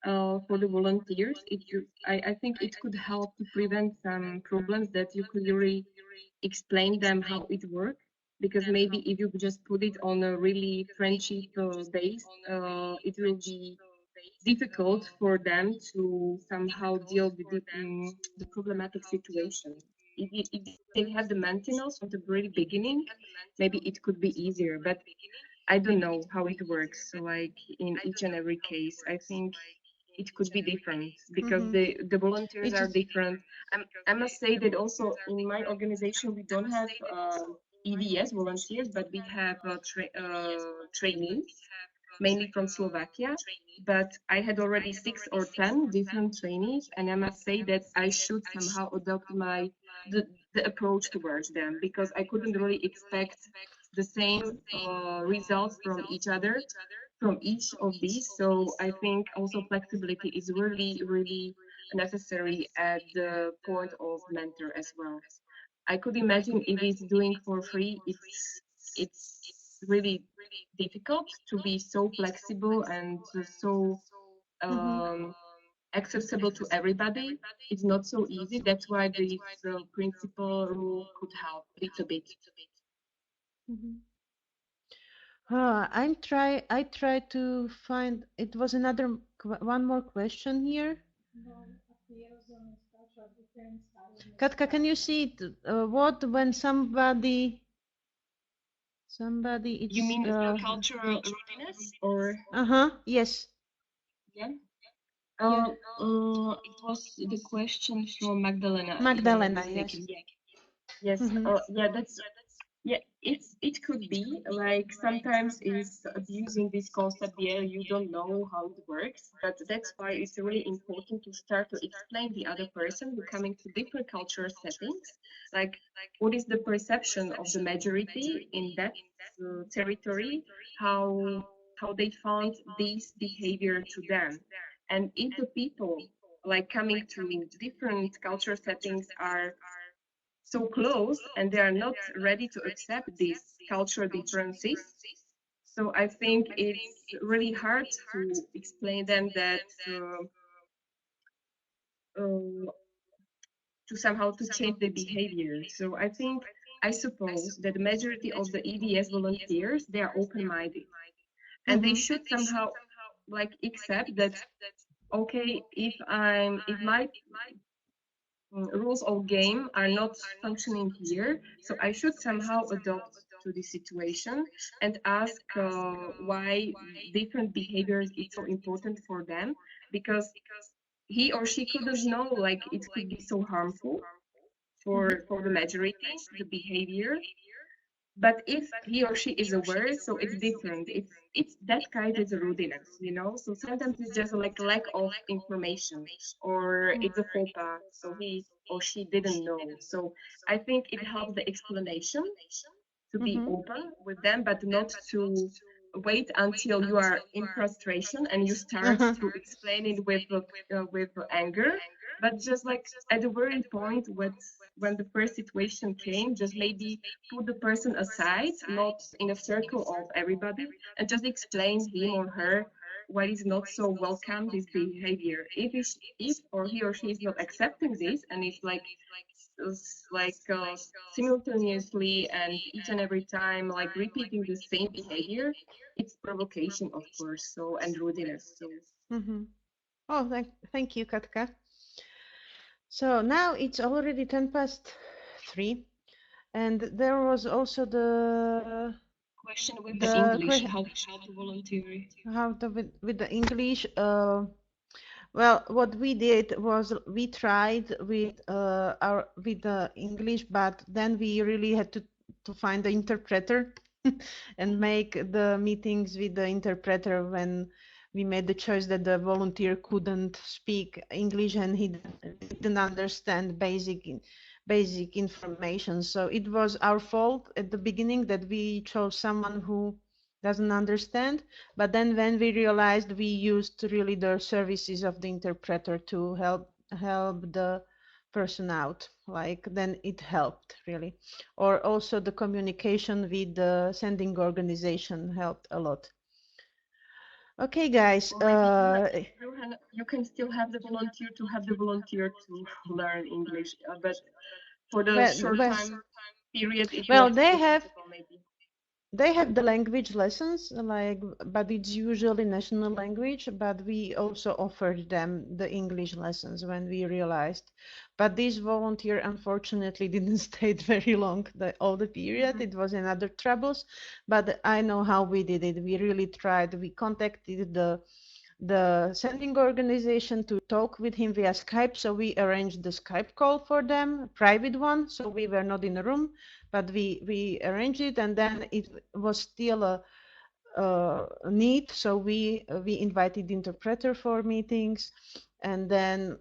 for the volunteers. I think it could help to prevent some problems that you could really explain them how it works. Because maybe if you just put it on a really friendship base, it will be difficult for them to somehow deal with the problematic situation. If they have the maintenance from the very beginning, maybe it could be easier, but I don't know how it works. So like in each and every case, I think it could be different because the volunteers It's are just different. I must say that also in my organization we don't have EVS volunteers, but we have trainees, mainly from Slovakia. But I had already 6 or 10 different trainees, and I must say that I should somehow adopt the approach towards them because I couldn't really expect the same results from each other from each of these. So I think also flexibility is really, really necessary at the point of mentor as well. I could imagine if it's doing for free, it's really difficult to be so flexible and so accessible to everybody. It's not so easy. That's why this principle rule could help a little bit. I try to find, it was another, one more question here. Katka, can you see it? What when somebody You it's mean cultural readiness or? yes. Yeah. Yeah. It was the question from Magdalena, if I'm not Magdalena, yes. mistaken. Yes. Yeah, that's yeah. It could be like sometimes is abusing this concept. Yeah, you don't know how it works, but that's why it's really important to start to explain the other person who coming to different cultural settings, like what is the perception of the majority in that territory, how they found this behavior to them, and if the people like coming to different culture settings are so close and they are not ready to accept these cultural differences. So I think it's really hard to explain them that uh, to somehow to change the behavior. So I think I suppose that the majority of the EVS volunteers they are open-minded and they should somehow like accept that okay if my rules of game are not functioning here, so I should somehow adopt to the situation and ask why different behaviors is so important for them, because he or she couldn't know like it could be so harmful for the majority the behavior. But if he or she is aware, so it's different. It's that kind of rudeness, you know. So sometimes it's just like lack of information, or it's a faux pas. So he or she didn't know. So I think it helps the explanation to be open with them, but not to wait until you are in frustration and you start to explain it with anger, but just like at the very point when the first situation came, just maybe put the person aside, not in a circle of everybody, and just explain him or her why is not so welcome this behavior. If or he or she is not accepting this, and it's like simultaneously and each and every time like repeating the same behavior, it's provocation, of course, so and rudeness. So Oh, thank you, Katka. So now it's already 3, and there was also question with the the English, question how to volunteer. how to with the English. Well, what we did was we tried with the English, but then we really had to find the interpreter and make the meetings with the interpreter when we made the choice that the volunteer couldn't speak English and he didn't understand basic information. So it was our fault at the beginning that we chose someone who doesn't understand. But then when we realized, we used really the services of the interpreter to help the person out. like then it helped really. Or also the communication with the sending organization helped a lot. Okay, guys. Or maybe you can still have the volunteer to learn English, but for the short time period, it well, not possible maybe. they have the language lessons, like, but it's usually national language. But we also offered them the English lessons when we realized. But this volunteer unfortunately didn't stay very long, all the period. It was in other troubles. But I know how we did it. We really tried. We contacted the sending organization to talk with him via Skype. So we arranged the Skype call for them, a private one. So we were not in a room, but we arranged it, and then it was still a need. So we invited interpreter for meetings, and then,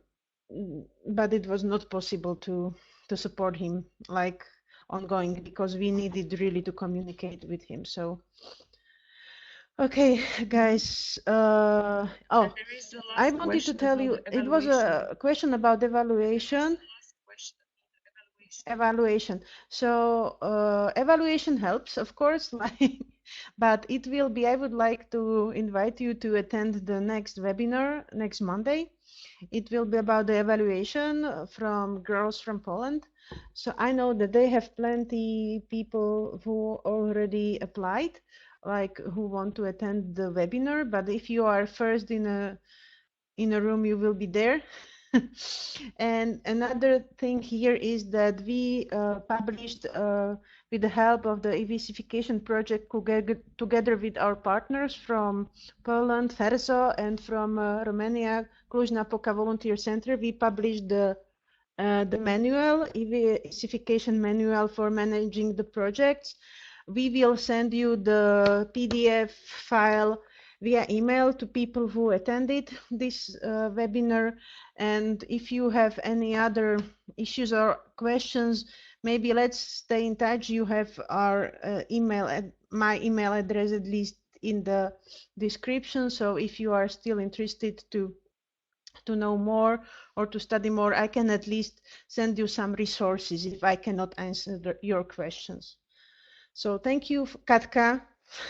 but it was not possible to support him like ongoing because we needed really to communicate with him. So okay, guys. Oh, I wanted to tell you, it was a question about evaluation. Evaluation. So evaluation helps, of course, like, but it will be, I would like to invite you to attend the next webinar next Monday. It will be about the evaluation from girls from Poland. So I know that they have plenty people who already applied, like who want to attend the webinar. But if you are first in a room, you will be there. And another thing here is that we published with the help of the EVSification project together with our partners from Poland, Verso, and from Romania, Cluj-Napoca Volunteer Center. We published the manual, EVSification manual for managing the projects. We will send you the PDF file via email to people who attended this webinar. And if you have any other issues or questions, maybe let's stay in touch. You have our my email address at least in the description. So if you are still interested to know more or to study more, I can at least send you some resources if I cannot answer your questions. So thank you, Katka.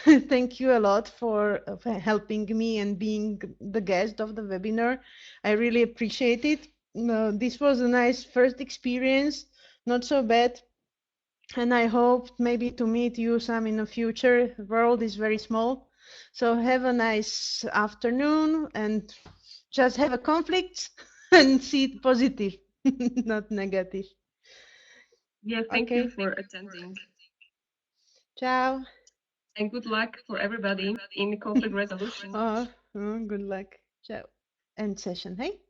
Thank you a lot for helping me and being the guest of the webinar. I really appreciate it. This was a nice first experience, not so bad. And I hope maybe to meet you some in the future. The world is very small. So have a nice afternoon and just have a conflict and see it positive, not negative. Yeah, thank you for attending. Ciao. And good luck for everybody in conflict resolution. Good luck. Ciao. End session, hey?